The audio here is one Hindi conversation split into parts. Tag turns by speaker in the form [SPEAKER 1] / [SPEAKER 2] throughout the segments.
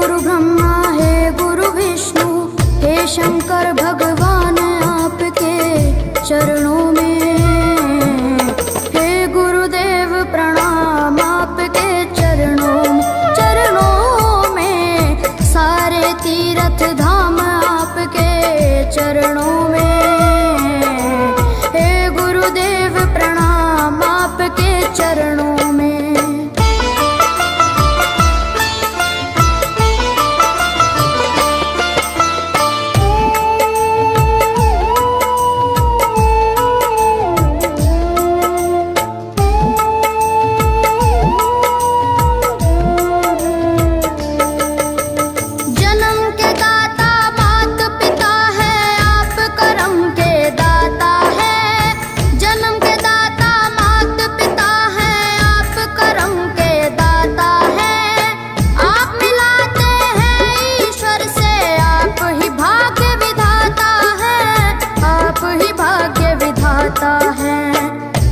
[SPEAKER 1] गुरु ब्रह्मा हे गुरु विष्णु हे शंकर भगवान आपके चरणों में। हे गुरुदेव प्रणाम आपके चरणों में सारे तीर्थ धाम आपके चरणों में। हे गुरुदेव प्रणाम आपके चरणों में।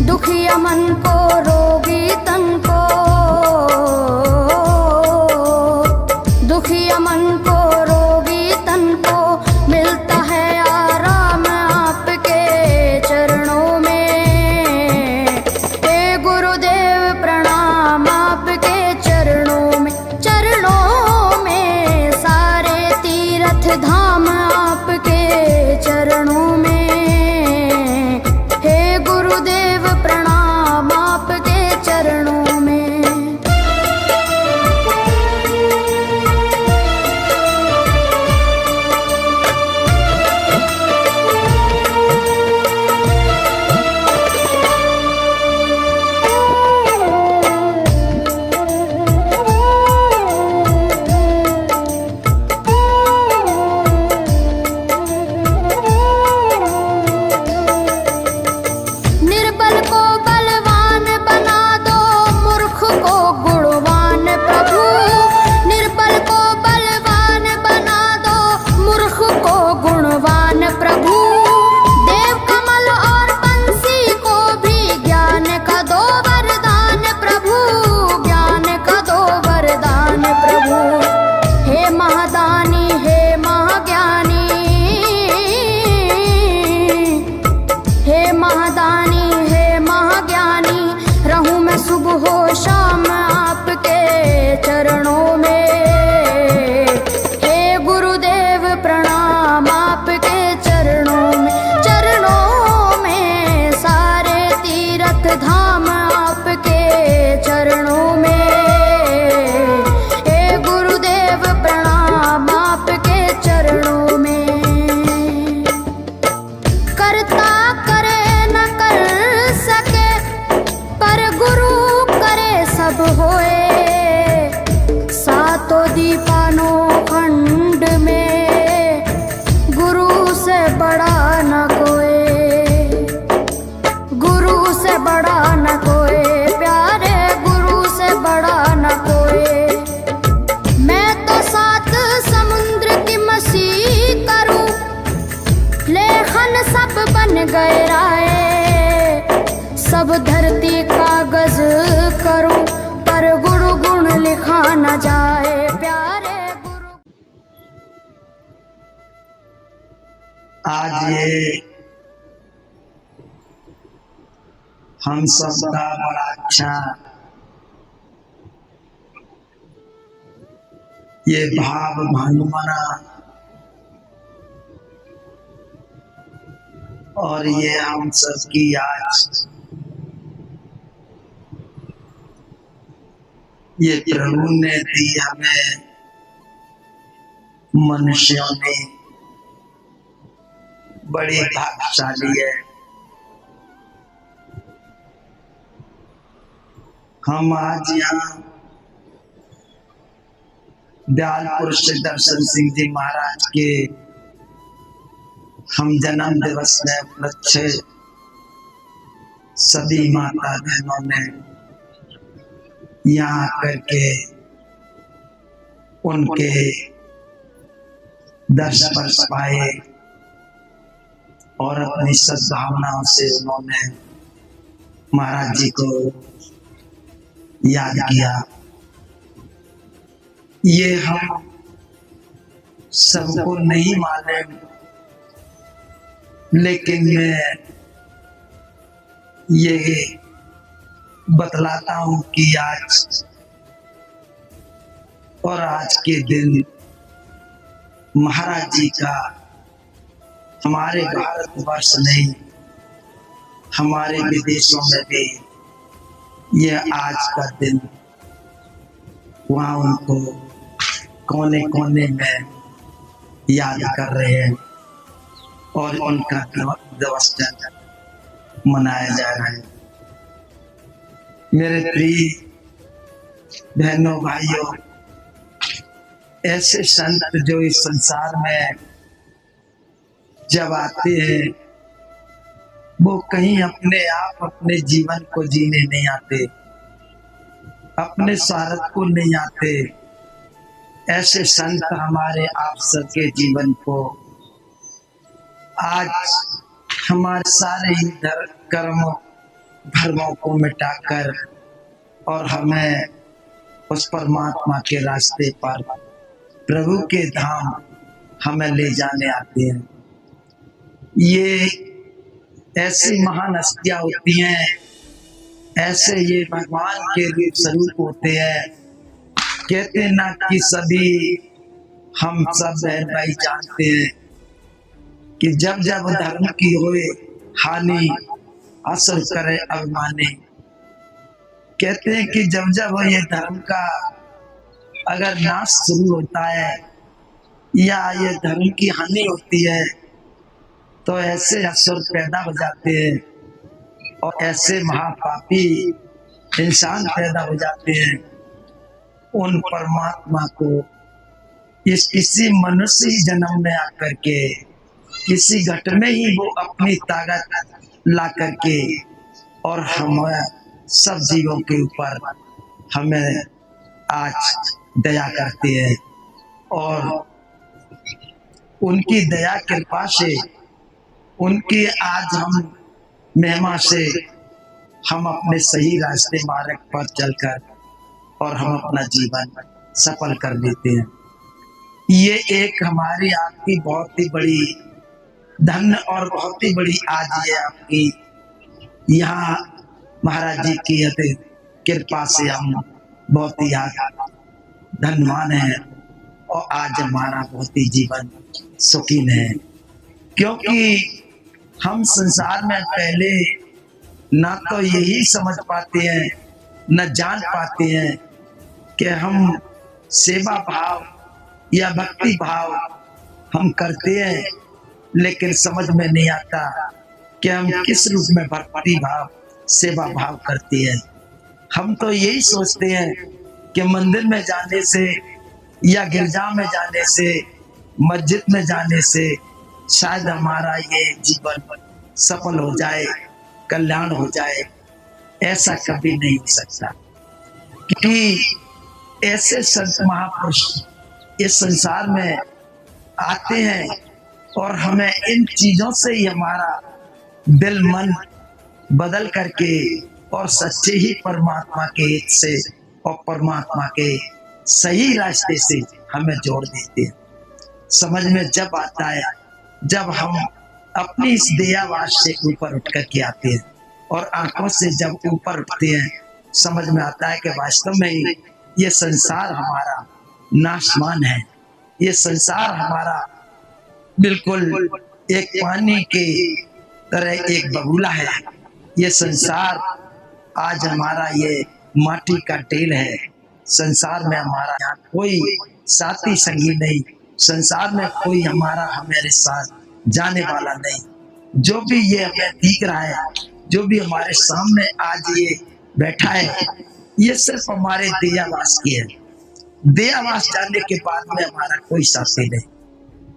[SPEAKER 1] दुखिया मन को रोगी तन को, दुखिया मन को रोगी तन को मिलता है आराम आपके चरणों में। हे गुरुदेव प्रणाम आपके चरणों में सारे तीर्थ धाम आपके चरणों में। गुरुदेव प्रणाम आपके चरणों में। सुबह हो शाम आपके चरणों में। हे गुरुदेव प्रणाम आपके चरणों में सारे तीर्थ धाम आपके चरणों में। हे गुरुदेव प्रणाम आपके चरणों में। करता करे न कर सके पर गुरु सब होए। सातों दीपानों खंड में गुरु से बड़ा न कोई, गुरु से बड़ा न कोई प्यारे, गुरु से बड़ा न कोई। मैं तो सात समुद्र की मसी करूं, लेखन सब बन गए राय। सब धरती कागज करूं पर गुरु गुण लिखा न जाए प्यारे गुरु।
[SPEAKER 2] आज ये हम सब का बड़ा अच्छा ये भाव भानुमना और ये हम सब की आज ये प्रभु ने दी हमें मनुष्यों ने बड़ी भाग्यशाली है। हम आज यहाँ दयालपुर से दर्शन सिंह जी महाराज के हम जन्म दिवस में उपलक्ष्य सभी माता बहनों ने यहाँ करके उनके दर्शन पाए और अपनी सद्भावनाओं से उन्होंने महाराज जी को याद किया। ये हम सबको नहीं मालूम, लेकिन मैं ये बतलाता हूं कि आज के दिन महाराज जी का हमारे भारतवर्ष नहीं, हमारे विदेशों में भी यह आज का दिन वहाँ उनको कोने कोने में याद कर रहे हैं और उनका दिवस मनाया जा रहा है। मेरे प्रिय बहनों भाइयों, ऐसे संत जो इस संसार में जब आते हैं वो कहीं अपने आप अपने जीवन को जीने नहीं आते, अपने स्वार्थ को नहीं आते। ऐसे संत हमारे आप सबके जीवन को आज हमारे सारे ही कर्मों धर्मों को मिटाकर और हमें उस परमात्मा के रास्ते पर प्रभु के धाम हमें ले जाने आते हैं। ये ऐसी महान हस्तियां होती हैं, ऐसे ये भगवान के रूप स्वरूप होते हैं। कहते ना कि सभी हम सब बहन भाई जानते हैं कि जब जब धर्म की होए हानि असर करे अभिमानी। कहते हैं कि जब जब ये धर्म का अगर नाश शुरू होता है या ये धर्म की हानि होती है तो ऐसे असुर पैदा हो जाते हैं और ऐसे महापापी इंसान पैदा हो जाते हैं। उन परमात्मा को इसी मनुष्य जन्म में आकर के किसी घट में ही वो अपनी ताकत ला करके और हम सब जीवों के ऊपर हमें आज दया करते हैं और उनकी दया कृपा से उनकी आज हम महिमा से हम अपने सही रास्ते मार्ग पर चलकर और हम अपना जीवन सफल कर लेते हैं। ये एक हमारी आपकी बहुत ही बड़ी धन्य और बहुत ही बड़ी आज ये आपकी यहाँ महाराज जी की कृपा से हम बहुत ही धन्यवान हैं और आज हमारा बहुत ही जीवन सुखी है, क्योंकि हम संसार में पहले ना तो यही समझ पाते हैं न जान पाते हैं कि हम सेवा भाव या भक्ति भाव हम करते हैं, लेकिन समझ में नहीं आता कि हम किस रूप में भक्ति भाव सेवा भाव करते हैं। हम तो यही सोचते हैं कि मंदिर में जाने से या गिरजा में जाने से मस्जिद में जाने से शायद हमारा ये जीवन सफल हो जाए, कल्याण हो जाए। ऐसा कभी नहीं हो सकता, क्योंकि ऐसे संत महापुरुष इस संसार में आते हैं और हमें इन चीजों से ही हमारा दिल मन बदल करके और सच्चे ही परमात्मा के हित से और परमात्मा के सही रास्ते से हमें जोड़ देते हैं। समझ में जब आता है जब हम अपनी इस देहावास से ऊपर उठ कर के आते हैं और आंखों से जब ऊपर उठते हैं, समझ में आता है कि वास्तव में ही ये संसार हमारा नाशवान है। ये संसार हमारा बिल्कुल एक पानी के तरह एक बबूला है। ये संसार आज हमारा ये माटी का ढेर है। संसार में हमारा यहाँ कोई साथी संगी नहीं, संसार में कोई हमारा हमारे साथ जाने वाला नहीं। जो भी ये हमें दिख रहा है, जो भी हमारे सामने आज ये बैठा है, ये सिर्फ हमारे देहावास की है। देहावास जाने के बाद में हमारा कोई साथी नहीं।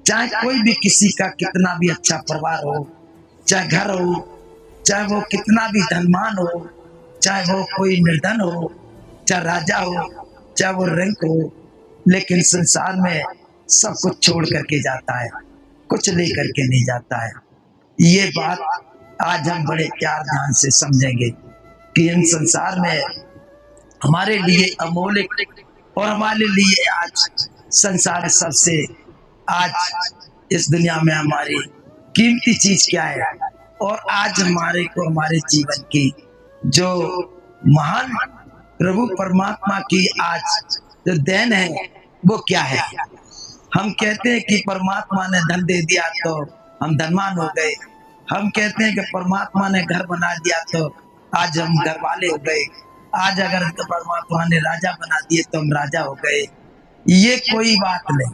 [SPEAKER 2] चाहे कोई भी किसी का कितना भी अच्छा परिवार हो, चाहे घर हो, चाहे वो कितना भी धनवान हो, चाहे वो कोई निर्धन हो, चाहे राजा हो, चाहे वो रंक हो, लेकिन संसार में सब कुछ छोड़ करके जाता है, कुछ लेकर के नहीं जाता है। ये बात आज हम बड़े प्यार ध्यान से समझेंगे कि इन संसार में हमारे लिए अमूल्य और हमारे लिए आज संसार सबसे आज इस दुनिया में हमारी कीमती चीज क्या है, और आज हमारे को हमारे जीवन की जो महान प्रभु परमात्मा की आज जो देन है वो क्या है। हम कहते हैं कि परमात्मा ने धन दे दिया तो हम धनवान हो गए। हम कहते हैं कि परमात्मा ने घर बना दिया तो आज हम घर वाले हो गए। आज अगर तो परमात्मा ने राजा बना दिए तो हम राजा हो गए। ये कोई बात नहीं,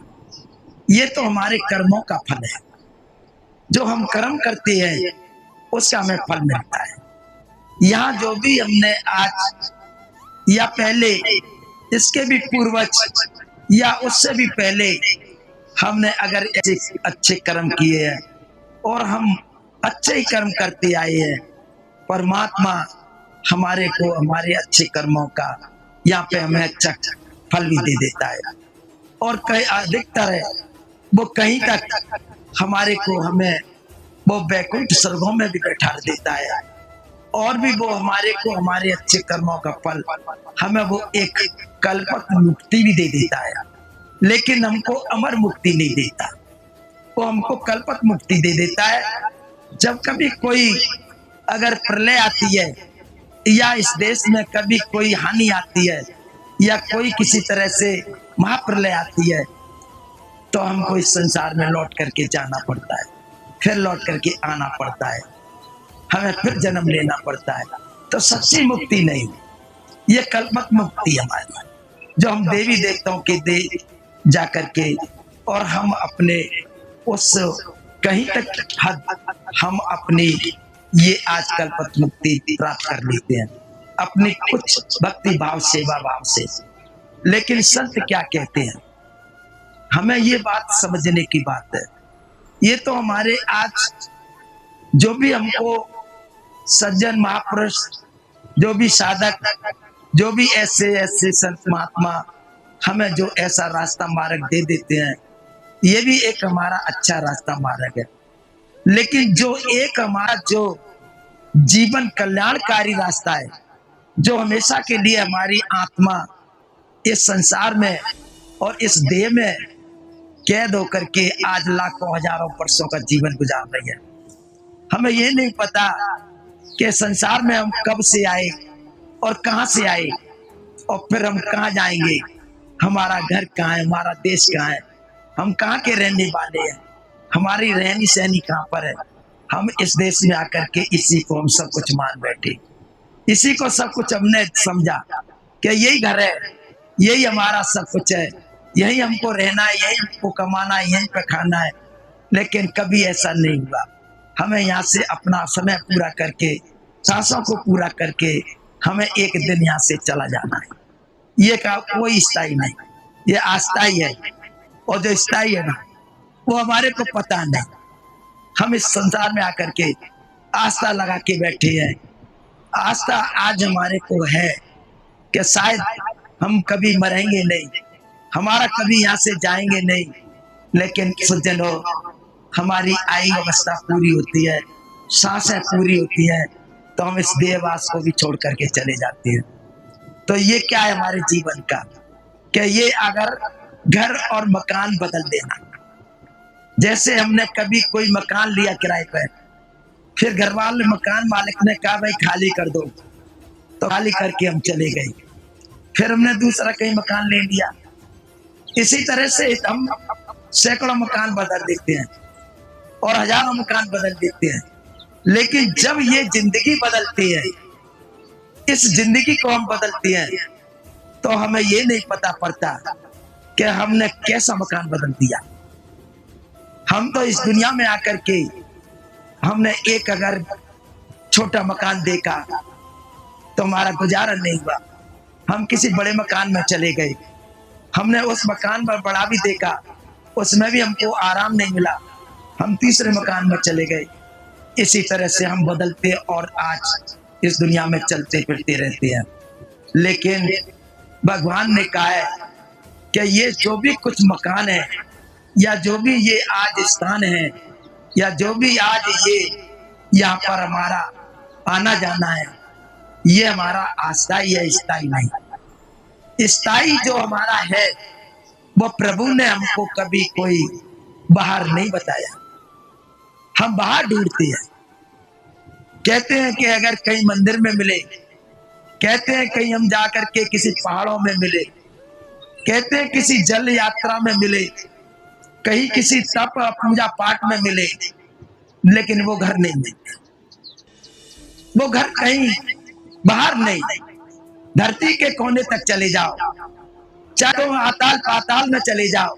[SPEAKER 2] ये तो हमारे कर्मों का फल है। जो हम कर्म करते हैं उसका हमें फल मिलता है। यहाँ जो भी हमने आज या पहले इसके भी पूर्वज या उससे भी पहले हमने अगर ऐसे अच्छे कर्म किए हैं और हम अच्छे ही कर्म करते आए हैं, परमात्मा हमारे को हमारे अच्छे कर्मों का यहाँ पे हमें अच्छा फल भी दे देता है। और कहीं अधिकतर है वो कहीं तक हमारे को हमें वो वैकुंठ स्वर्गों में भी बैठा देता है। और भी वो हमारे को हमारे अच्छे कर्मों का फल हमें वो एक कल्पक मुक्ति भी दे देता है, लेकिन हमको अमर मुक्ति नहीं देता। वो हमको कल्पक मुक्ति दे देता है। जब कभी कोई अगर प्रलय आती है या इस देश में कभी कोई हानि आती है या कोई किसी तरह से महाप्रलय आती है तो हमको इस संसार में लौट करके जाना पड़ता है, फिर लौट करके आना पड़ता है, हमें फिर जन्म लेना पड़ता है। तो सच्ची मुक्ति नहीं, ये कल्पक मुक्ति हमारी, जो हम देवी देवताओं के दे जा करके और हम अपने उस कहीं तक हद हम अपनी ये आज कल्पक मुक्ति प्राप्त कर लेते हैं अपनी कुछ भक्ति भाव सेवा भाव से। लेकिन संत क्या कहते हैं, हमें ये बात समझने की बात है। ये तो हमारे आज जो भी हमको सज्जन महापुरुष, जो भी साधक, जो भी ऐसे ऐसे संत महात्मा हमें जो ऐसा रास्ता मार्ग दे देते हैं, ये भी एक हमारा अच्छा रास्ता मार्ग है। लेकिन जो एक हमारा जो जीवन कल्याणकारी रास्ता है, जो हमेशा के लिए हमारी आत्मा इस संसार में और इस देह में कैद होकर के आज लाखों हजारों वर्षों का जीवन गुजार रही है। हमें ये नहीं पता कि संसार में हम कब से आए और कहां से आए और फिर हम कहां जाएंगे, हमारा घर कहाँ है, हमारा देश कहाँ है, हम कहाँ के रहने वाले हैं, हमारी रहनी सहनी कहाँ पर है। हम इस देश में आकर के इसी को हम सब कुछ मान बैठे, इसी को सब कुछ हमने समझा कि यही घर है, यही हमारा सब कुछ है, यही हमको रहना है, यही हमको कमाना है, यहीं पे खाना है। लेकिन कभी ऐसा नहीं हुआ। हमें यहाँ से अपना समय पूरा करके, सांसों को पूरा करके हमें एक दिन यहाँ से चला जाना है। ये का कोई स्थायी नहीं, ये अस्थायी है। और जो स्थायी है ना, वो हमारे को पता नहीं। हम इस संसार में आकर के आस्था लगा के बैठे हैं। आस्था आज हमारे को है कि शायद हम कभी मरेंगे नहीं, हमारा कभी यहाँ से जाएंगे नहीं। लेकिन सज्जनों, हमारी आयु अवस्था पूरी होती है, सांसें पूरी होती है, तो हम इस देहवास को भी छोड़ करके चले जाते हैं। तो ये क्या है हमारे जीवन का, कि ये अगर घर और मकान बदल देना, जैसे हमने कभी कोई मकान लिया किराए पर, फिर घर वाले मकान मालिक ने कहा भाई खाली कर दो, तो खाली करके हम चले गए, फिर हमने दूसरा कहीं मकान ले लिया। इसी तरह से हम सैकड़ों मकान बदल देते हैं और हजारों मकान बदल देते हैं। लेकिन जब ये जिंदगी बदलती है, इस जिंदगी को हम बदलते हैं, तो हमें ये नहीं पता पड़ता कि हमने कैसा मकान बदल दिया। हम तो इस दुनिया में आकर के हमने एक अगर छोटा मकान देखा तो हमारा गुजारा नहीं हुआ, हम किसी बड़े मकान में चले गए। हमने उस मकान पर बड़ा भी देखा, उसमें भी हमको आराम नहीं मिला, हम तीसरे मकान में चले गए। इसी तरह से हम बदलते और आज इस दुनिया में चलते फिरते रहते हैं। लेकिन भगवान ने कहा है कि ये जो भी कुछ मकान है, या जो भी ये आज स्थान है, या जो भी आज ये यहाँ पर हमारा आना जाना है, ये हमारा अस्थायी है, स्थायी नहीं। स्थायी जो हमारा है वो प्रभु ने हमको कभी कोई बाहर नहीं बताया। हम बाहर ढूंढते हैं। कहते हैं कि अगर कहीं मंदिर में मिले, कहते हैं कहीं हम जाकर के किसी पहाड़ों में मिले, कहते हैं किसी जल यात्रा में मिले, कहीं किसी तप पूजा पाठ में मिले, लेकिन वो घर नहीं मिलते। वो घर कहीं बाहर नहीं, धरती के कोने तक चले जाओ, चाहे तुम आताल पाताल में चले जाओ,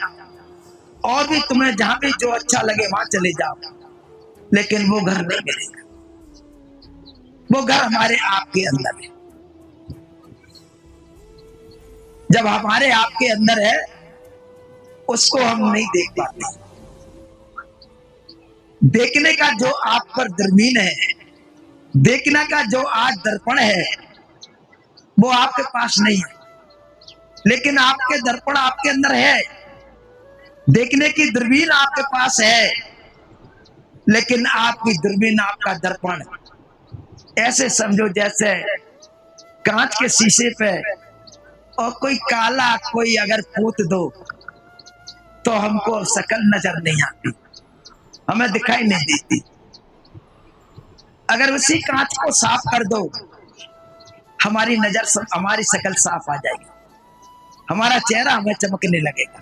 [SPEAKER 2] और भी तुम्हें जहां भी जो अच्छा लगे वहां चले जाओ, लेकिन वो घर नहीं मिलेगा। वो घर हमारे आप के अंदर है। जब हमारे आप के अंदर है, उसको हम नहीं देख पाते। देखने का जो आप पर दूरबीन है, देखने का जो आज दर्पण है, वो आपके पास नहीं है, लेकिन आपके दर्पण आपके अंदर है। देखने की दूरबीन आपके पास है, लेकिन आपकी दूरबीन, आपका दर्पण ऐसे समझो जैसे कांच के शीशे पे और कोई काला कोई अगर पोत दो तो हमको शक्ल नजर नहीं आती, हमें दिखाई नहीं देती। अगर उसी कांच को साफ कर दो, हमारी नजर, हमारी शक्ल साफ आ जाएगी, हमारा चेहरा हमें चमकने लगेगा।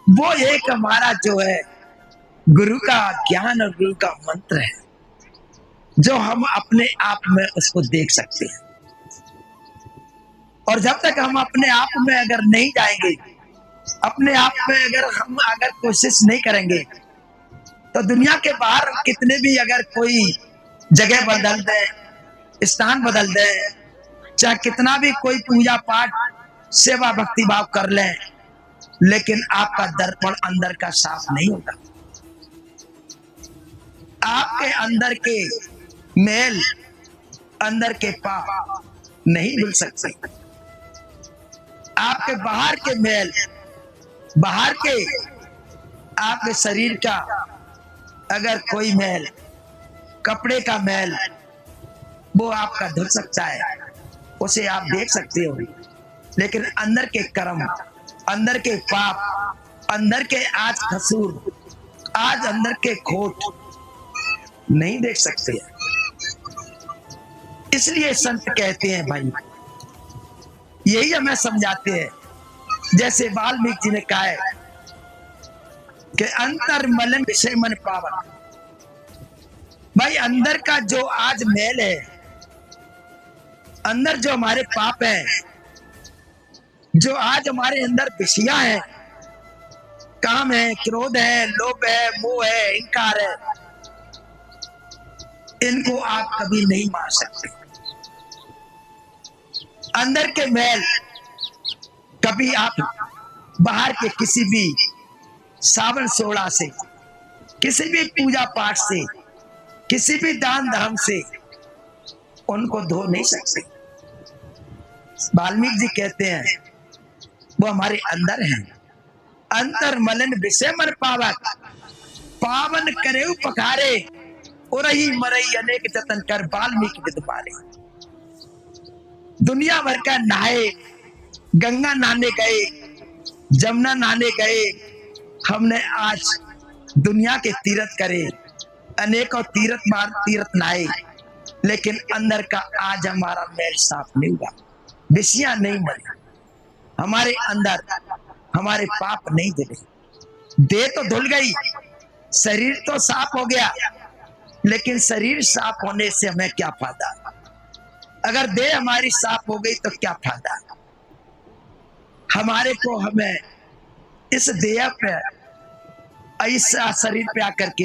[SPEAKER 2] वो एक हमारा जो है गुरु का ज्ञान और गुरु का मंत्र है, जो हम अपने आप में उसको देख सकते हैं। और जब तक हम अपने आप में अगर नहीं जाएंगे, अपने आप में अगर कोशिश नहीं करेंगे, तो दुनिया के बाहर कितने भी अगर कोई जगह बदल दे, स्थान बदल दे, चाहे कितना भी कोई पूजा पाठ सेवा भक्ति भाव कर ले, लेकिन आपका दर्पण अंदर का साफ नहीं होगा। आपके अंदर के मेल, अंदर के पाप नहीं मिल सकते। आपके बाहर के मेल, बाहर के आपके शरीर का अगर कोई मैल, कपड़े का मैल, वो आपका धुल सकता है, उसे आप देख सकते हो, लेकिन अंदर के कर्म, अंदर के पाप, अंदर के आज कसूर, आज अंदर के खोट नहीं देख सकते। इसलिए संत कहते हैं भाई, यही हमें समझाते हैं, जैसे वाल्मीकि जी ने कहा है कि अंतर मलन विषय मन पावन। भाई अंदर का जो आज मैल है, अंदर जो हमारे पाप है, जो आज हमारे अंदर विषयां हैं, काम है, क्रोध है, लोभ है, मोह है, अहंकार है, इनको आप कभी नहीं मार सकते। अंदर के मैल कभी आप बाहर के किसी भी सावन सोड़ा से, किसी भी पूजा पाठ से, किसी भी दान धर्म से उनको धो नहीं सकते। वाल्मीकि जी कहते हैं वो हमारे अंदर है। अंतर मलन विषय मन पावक, पावन करे पखारे, उरही मरई अनेक जतन कर वाल्मीकि विद पारे। दुनिया भर का नहाए, गंगा नहाने गए, जमुना नहाने गए, हमने आज दुनिया के तीर्थ करे, अनेकों तीर्थ नहाए, लेकिन अंदर का आज हमारा मैल साफ नहीं हुआ, विषयां नहीं मरी, हमारे अंदर हमारे पाप नहीं धुले। देह तो धुल गई, शरीर तो साफ हो गया, लेकिन शरीर साफ होने से हमें क्या फायदा? अगर देह हमारी साफ हो गई तो क्या फायदा? हमारे को हमें इस देह पे, इस शरीर पे आकर के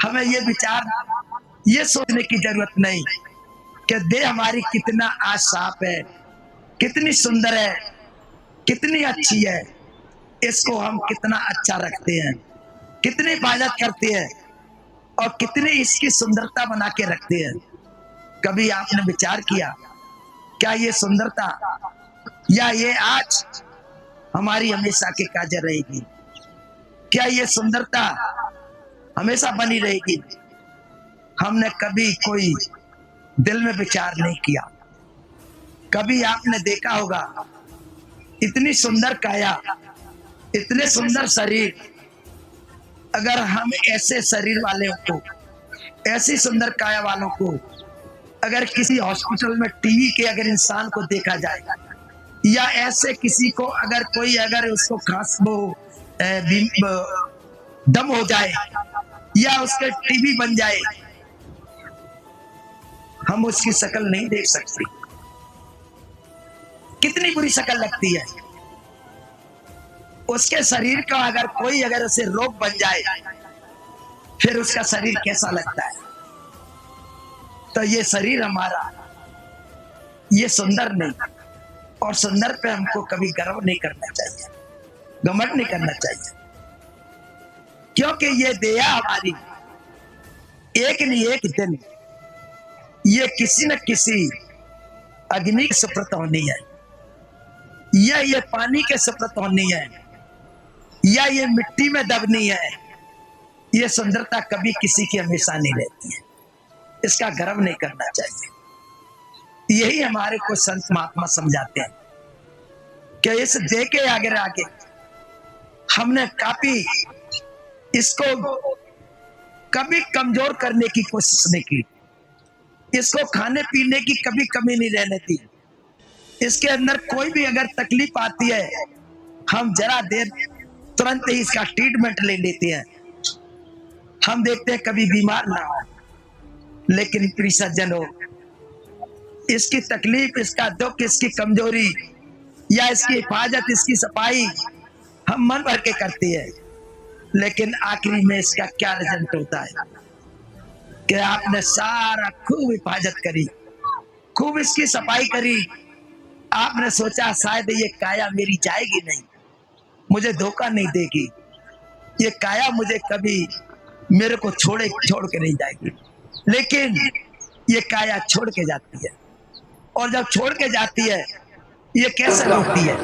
[SPEAKER 2] हमें ये विचार, ये सोचने की जरूरत नहीं कि देह हमारी कितना आज साफ है, कितनी सुंदर है, कितनी अच्छी है, इसको हम कितना अच्छा रखते हैं, कितनी हिफाजत करते हैं और कितनी इसकी सुंदरता बना के रखते हैं। कभी आपने विचार किया क्या ये सुंदरता या ये आज हमारी हमेशा के काज रहेगी? क्या ये सुंदरता हमेशा बनी रहेगी? हमने कभी कोई दिल में विचार नहीं किया। कभी आपने देखा होगा इतनी सुंदर काया, इतने सुंदर शरीर, अगर हम ऐसे शरीर वाले को, ऐसी सुंदर काया वालों को अगर किसी हॉस्पिटल में टीवी के अगर इंसान को देखा जाए, या ऐसे किसी को अगर कोई अगर उसको खांस वो दम हो जाए या उसके टीबी बन जाए, हम उसकी शक्ल नहीं देख सकते। कितनी बुरी शक्ल लगती है। उसके शरीर का अगर कोई अगर उसे रोग बन जाए, फिर उसका शरीर कैसा लगता है। तो ये शरीर हमारा ये सुंदर नहीं, और सुंदर पे हमको कभी गर्व नहीं करना चाहिए, घमंड नहीं करना चाहिए, क्योंकि ये देह हमारी एक न एक दिन ये किसी न किसी अग्नि के सुप्रत होनी है, या ये पानी के सुप्रत होनी है, या ये मिट्टी में दबनी है। ये सुंदरता कभी किसी की हमेशा नहीं रहती है, इसका गर्व नहीं करना चाहिए। यही हमारे को संत महात्मा समझाते हैं कि इस देह के आगे आगे हमने काफी इसको कभी कमजोर करने की कोशिश नहीं की, इसको खाने पीने की कभी कमी नहीं रहने दी। इसके अंदर कोई भी अगर तकलीफ आती है, हम जरा देर तुरंत ही इसका ट्रीटमेंट ले लेते हैं। हम देखते हैं कभी बीमार ना हो, लेकिन प्रिय सज्जनों, इसकी तकलीफ, इसका दुख, इसकी कमजोरी या इसकी हिफाजत, इसकी सफाई हम मन भर के करती है, लेकिन आखिरी में इसका क्या रिजल्ट होता है कि आपने सारा खूब हिफाजत करी, खूब इसकी सफाई करी, आपने सोचा शायद ये काया मेरी जाएगी नहीं, मुझे धोखा नहीं देगी, ये काया मुझे कभी मेरे को छोड़ के नहीं जाएगी, लेकिन ये काया छोड़ के जाती है। और जब छोड़ के जाती है, ये कैसे रोती है।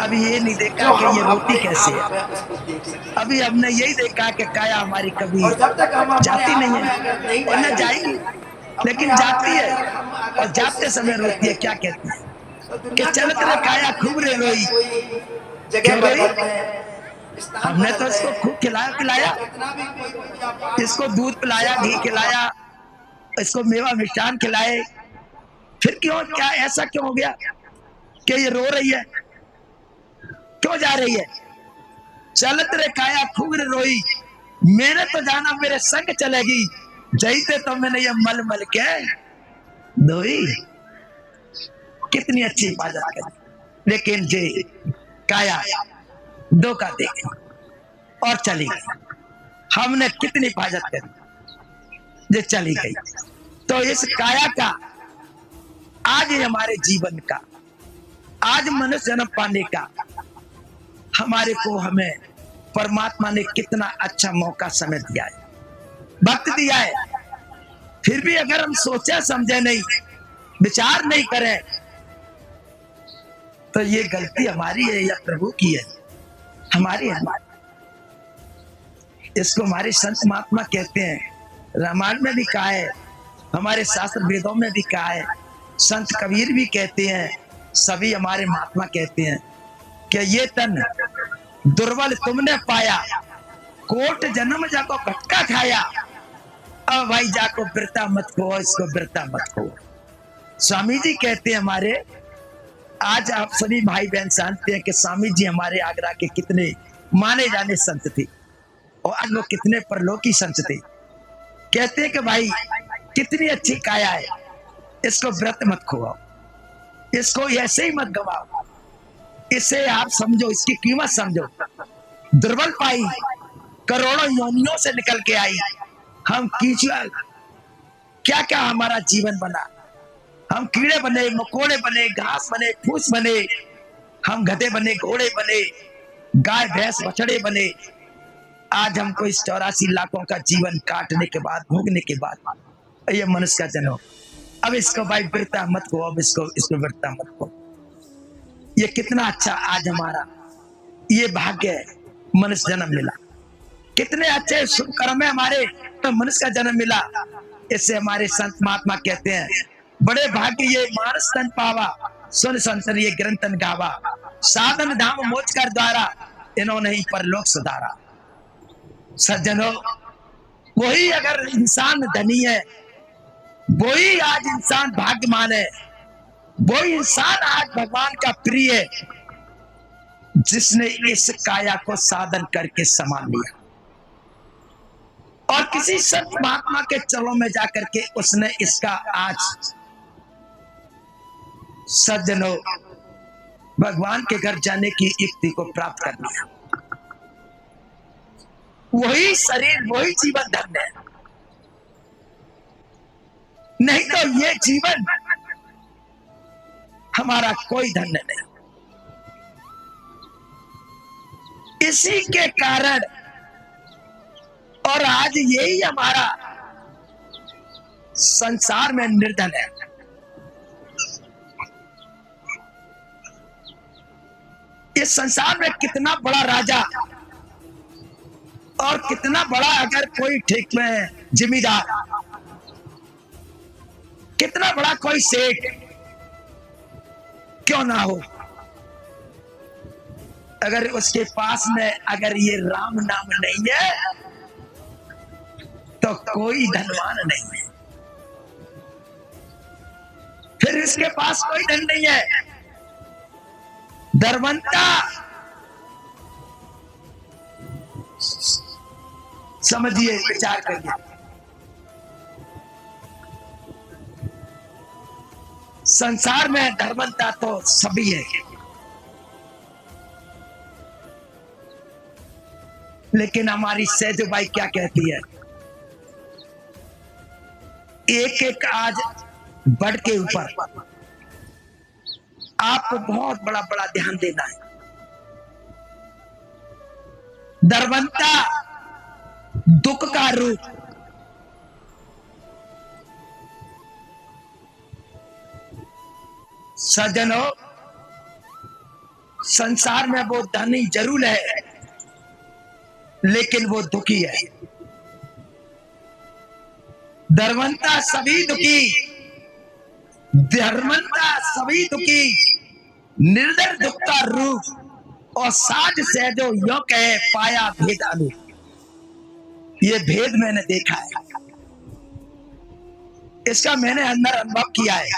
[SPEAKER 2] अभी ये नहीं देखा कि ये रोती कैसे है। अभी हमने यही देखा कि काया हमारी कभी जाती नहीं है, और न जाएगी, लेकिन जाती है, और जाते समय रोती है। क्या कहती है कि चलत रे काया खूब रे रोई। क्यों रोई? हमने तो इसको खूब खिलाया पिलाया, इसको दूध पिलाया, घी खिलाया, इसको मेवा मिष्ठान खिलाए, फिर क्यों, क्या ऐसा क्यों हो गया कि ये रो रही है, क्यों जा रही है? चलत रे काया खूब रे रोई, मैंने तो जाना मेरे संग चलेगी, जैसे तो मैंने ये मल मल के धोई। कितनी अच्छी हिफाजत करी, लेकिन जे काया धोखा दे गई और चली गई। हमने कितनी हिफाजत करी, जे चली गई। तो इस काया का आज हमारे जीवन का, आज मनुष्य जन्म पाने का हमारे को, हमें परमात्मा ने कितना अच्छा मौका समय दिया है, वक्त दिया है। फिर भी अगर हम सोचे समझे नहीं, विचार नहीं करें, तो ये गलती हमारी है या प्रभु की है? हमारी है। इसको हमारे संत महात्मा कहते हैं। रामायण में भी कहा है, हमारे शास्त्र वेदों में भी कहा है, संत कबीर भी कहते हैं, सभी हमारे महात्मा कहते हैं कि ये तन दुर्बल तुमने पाया, कोट जन्म जाको भटका खाया, अब भाई जाको बिरता मत खो, इसको बिरता मत खो। स्वामी जी कहते हैं हमारे, आज आप सभी भाई बहन जानते हैं कि स्वामी जी हमारे आगरा के कितने माने जाने संत थे, और आज वो कितने परलोकी संत थे। कहते हैं कि भाई कितनी अच्छी काया है, इसको व्रत मत खोआओ, इसको ऐसे ही मत गवाओ, इसे आप समझो, इसकी कीमत समझो। दुर्बल पाई, करोड़ों योनियों से निकल के आई, हम कीचुआ, क्या क्या हमारा जीवन बना, हम कीड़े बने, मकोड़े बने, घास बने, फूस बने, हम गधे बने, घोड़े बने, गाय भैंस बछड़े बने। आज हमको इस 84 लाखों का जीवन काटने के बाद, भोगने के बाद ये मनुष्य का जन्म, अब इसको भाई बिरता मत को, अब इसको बिरता मत को। ये कितना अच्छा आज हमारा ये भाग्य है, मनुष्य जन्म मिला। कितने अच्छे शुभ कर्म है हमारे, तो मनुष्य का जन्म मिला। इससे हमारे संत महात्मा कहते हैं, बड़े भाग्य ये मानस तन पावा, सुन संतन ये ग्रंथन गावा, साधन धाम मोच कर द्वारा, इन्होंने ही परलोक सुधारा। सज्जनों, वही अगर इंसान धनी है, वही आज इंसान भाग्यवान है, वही इंसान आज भगवान का प्रिय है, जिसने इस काया को साधन करके संभाल लिया और किसी संत महात्मा के चरणों में जाकर के उसने इसका आज सज्जनों भगवान के घर जाने की युक्ति को प्राप्त कर लिया। वही शरीर, वही जीवन धन्य है, नहीं तो ये जीवन हमारा कोई धन्य नहीं। इसी के कारण और आज यही हमारा संसार में निर्धन है। इस संसार में कितना बड़ा राजा और कितना बड़ा अगर कोई ठीक में जिम्मेदार, कितना बड़ा कोई सेठ क्यों ना हो, अगर उसके पास में अगर ये राम नाम नहीं है तो कोई धनवान नहीं है, फिर इसके पास कोई धन नहीं है। धर्मंता समझिए, विचार करिए। संसार में धर्मंता तो सभी है, लेकिन हमारी सेजोबाई क्या कहती है, एक एक आज बढ़ के ऊपर आपको बहुत बड़ा बड़ा ध्यान देना है। धर्मंता दुख का रूप, सज्जनों संसार में वो धनी जरूर है, लेकिन वो दुखी है। धर्मंता सभी दुखी, धर्मंता सभी दुखी, निर्धर दुख का रूप और साज से जो यो कहे पाया भेद अनु। ये भेद मैंने देखा है, इसका मैंने अंदर अनुभव किया है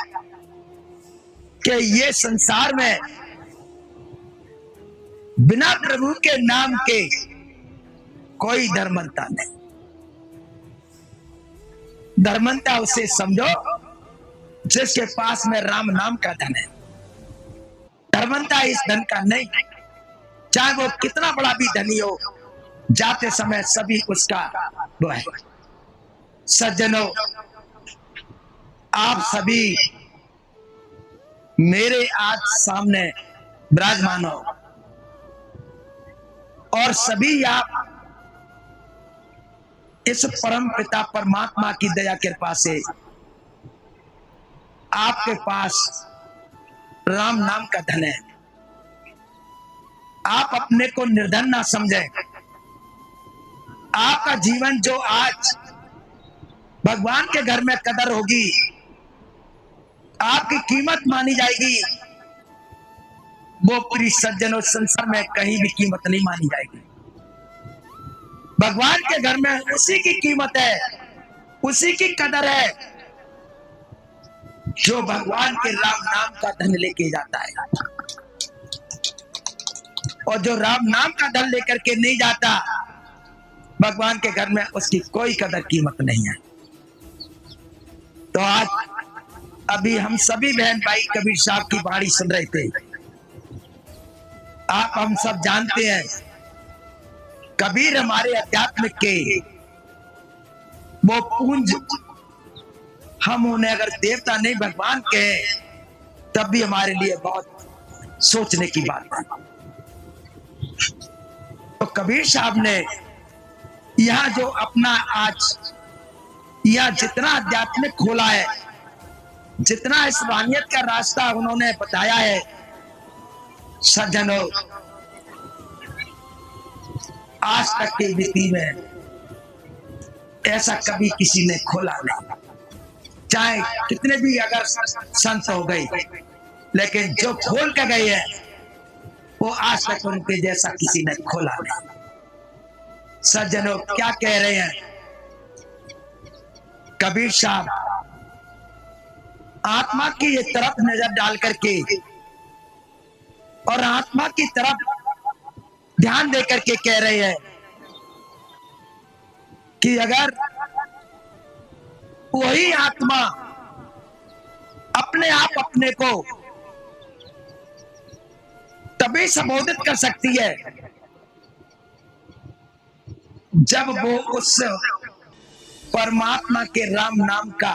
[SPEAKER 2] कि ये संसार में बिना प्रभु के नाम के कोई धर्मंता नहीं। धर्मंता उसे समझो जिसके पास में राम नाम का धन है। धर्मंता इस धन का नहीं, चाहे वो कितना बड़ा भी धनी हो, जाते समय सभी उसका वो है। सज्जनों, आप सभी मेरे आज सामने विराजमान हो और सभी आप इस परम पिता परमात्मा की दया कृपा से आपके पास राम नाम का धन है। आप अपने को निर्धन ना समझें। आपका जीवन जो आज भगवान के घर में कदर होगी, आपकी कीमत मानी जाएगी, वो पूरी सज्जनों संसार में कहीं भी कीमत नहीं मानी जाएगी। भगवान के घर में उसी की कीमत है, उसी की कदर है जो भगवान के राम नाम का धन लेके जाता है। और जो राम नाम का धन लेकर के नहीं जाता, भगवान के घर में उसकी कोई कदर कीमत नहीं है। तो आज अभी हम सभी बहन भाई कबीर साहब की वाणी सुन रहे थे। आप हम सब जानते हैं कबीर हमारे अध्यात्म के वो पुंज, हम उन्हें अगर देवता नहीं भगवान कहे तब भी हमारे लिए बहुत सोचने की बात है। तो कबीर साहब ने यह जो अपना आज यह जितना आध्यात्मिक खोला है, जितना इस रूहानियत का रास्ता उन्होंने बताया है, सज्जनों आज तक की रीति में ऐसा कभी किसी ने खोला नहीं। चाहे कितने भी अगर संत हो गए, लेकिन जो खोल के गए हैं वो आज तक उनके जैसा किसी ने खोला नहीं। सज्जनों, क्या कह रहे हैं कबीर साहब? आत्मा की ये तरफ नजर डाल करके और आत्मा की तरफ ध्यान दे करके कह रहे हैं कि अगर वही आत्मा अपने आप अपने को तभी संबोधित कर सकती है जब वो उस परमात्मा के राम नाम का,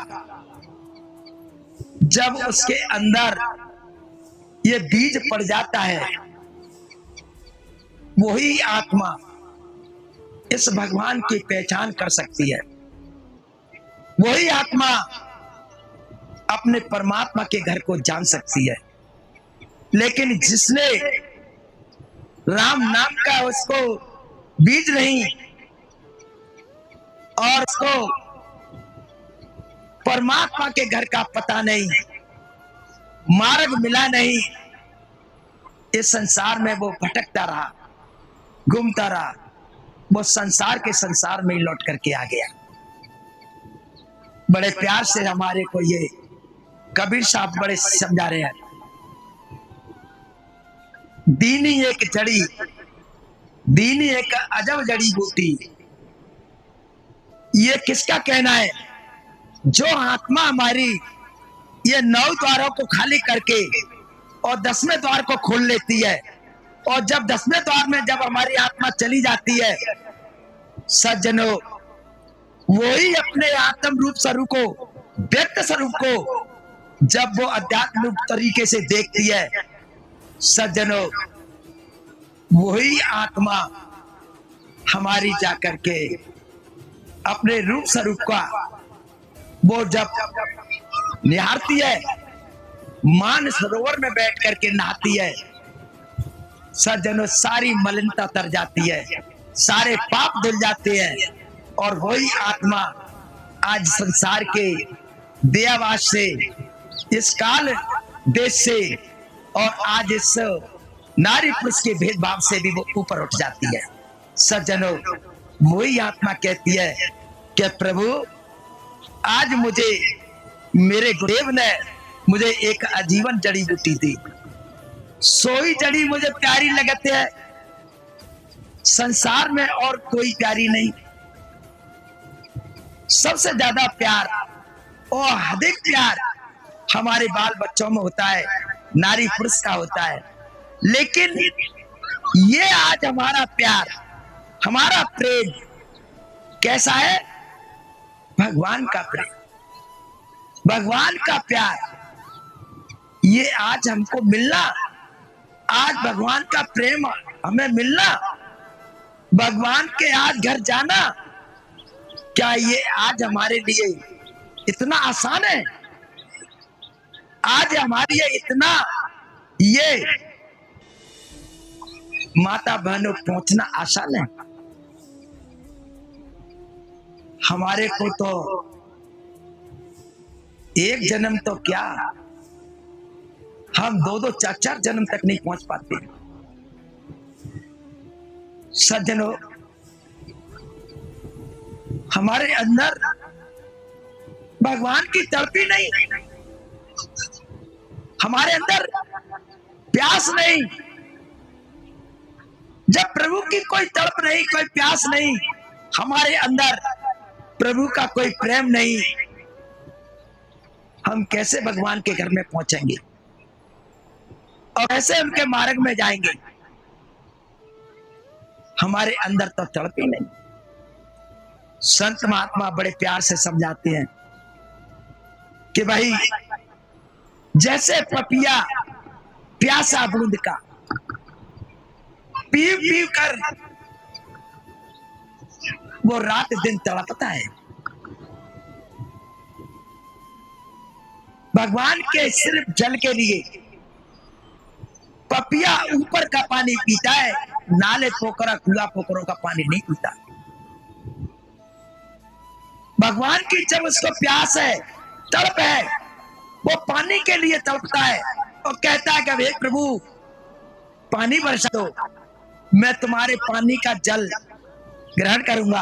[SPEAKER 2] जब उसके अंदर ये बीज पड़ जाता है, वही आत्मा इस भगवान की पहचान कर सकती है। वही आत्मा अपने परमात्मा के घर को जान सकती है। लेकिन जिसने राम नाम का उसको बीज नहीं और उसको परमात्मा के घर का पता नहीं, मार्ग मिला नहीं, इस संसार में वो भटकता रहा, घूमता रहा, वो संसार के संसार में ही लौट करके आ गया। बड़े प्यार से हमारे को ये कबीर साहब बड़े समझा रहे हैं, दीनी एक जड़ी, दीनी एक अजब जड़ी बूटी। ये किसका कहना है? जो आत्मा हमारी ये 9 द्वारों को खाली करके और 10वें द्वार को खोल लेती है, और जब 10वें द्वार में जब हमारी आत्मा चली जाती है, सज्जनों, वही अपने आत्म रूप स्वरूप को, व्यक्त स्वरूप को जब वो अध्यात्मिक तरीके से देखती है, सज्जनों, वही आत्मा हमारी जाकर के अपने रूप स्वरूप का वो जब निहारती है, मान सरोवर में बैठ करके नहाती है, सज्जनों, सारी मलिनता तर जाती है, सारे पाप धुल जाते हैं, और वही आत्मा आज संसार के देहावास से, इस काल देश से, और आज इस नारी पुरुष के भेदभाव से भी वो ऊपर उठ जाती है। सज्जनों, वही आत्मा कहती है कि प्रभु, आज मुझे मेरे गुरुदेव ने मुझे एक आजीवन जड़ी बूटी दी, सोई जड़ी मुझे प्यारी लगती है, संसार में और कोई प्यारी नहीं। सबसे ज्यादा प्यार और अधिक प्यार हमारे बाल बच्चों में होता है, नारी पुरुष का होता है। लेकिन ये आज हमारा प्यार, हमारा प्रेम कैसा है? भगवान का प्रेम, भगवान का प्यार, ये आज हमको मिलना, आज भगवान का प्रेम हमें मिलना, भगवान के आज घर जाना, क्या ये आज हमारे लिए इतना आसान है? आज हमारे लिए इतना ये माता बहनों पहुंचना आसान है? हमारे को तो एक जन्म तो क्या, हम 2-2 4-4 जन्म तक नहीं पहुंच पाते। सज्जनों, हमारे अंदर भगवान की तड़पी नहीं, हमारे अंदर प्यास नहीं। जब प्रभु की कोई तड़प नहीं, कोई प्यास नहीं, हमारे अंदर प्रभु का कोई प्रेम नहीं, हम कैसे भगवान के घर में पहुंचेंगे और कैसे उनके मार्ग में जाएंगे? हमारे अंदर तो तड़प ही नहीं। संत महात्मा बड़े प्यार से समझाते हैं कि भाई, जैसे पपिया प्यासा बूंद का पीव पीव कर वो रात दिन तड़पता है, भगवान के सिर्फ जल के लिए पपिया ऊपर का पानी पीता है, नाले पोखरा कुआ पोखरों का पानी नहीं पीता। भगवान की जब उसको प्यास है, तड़प है, वो पानी के लिए तड़पता है और कहता है कि हे प्रभु, पानी बरसा दो, मैं तुम्हारे पानी का जल ग्रहण करूंगा,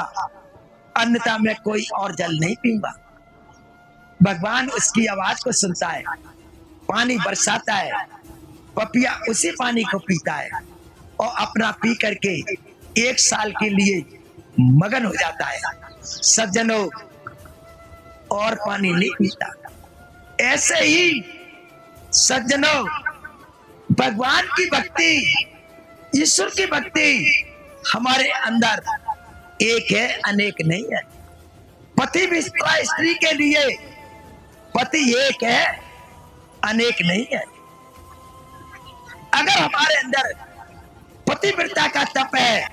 [SPEAKER 2] अन्यथा मैं कोई और जल नहीं पीऊंगा। भगवान उसकी आवाज को सुनता है, पानी बरसाता है, पपिया उसी पानी को पीता है और अपना पी करके 1 साल के लिए मगन हो जाता है। सज्जनों, और पानी नहीं पीता। ऐसे ही सज्जनों, भगवान की भक्ति, ईश्वर की भक्ति हमारे अंदर एक है, अनेक नहीं है। पति भी स्त्री के लिए पति एक है, अनेक नहीं है। अगर हमारे अंदर पतिव्रता का तप है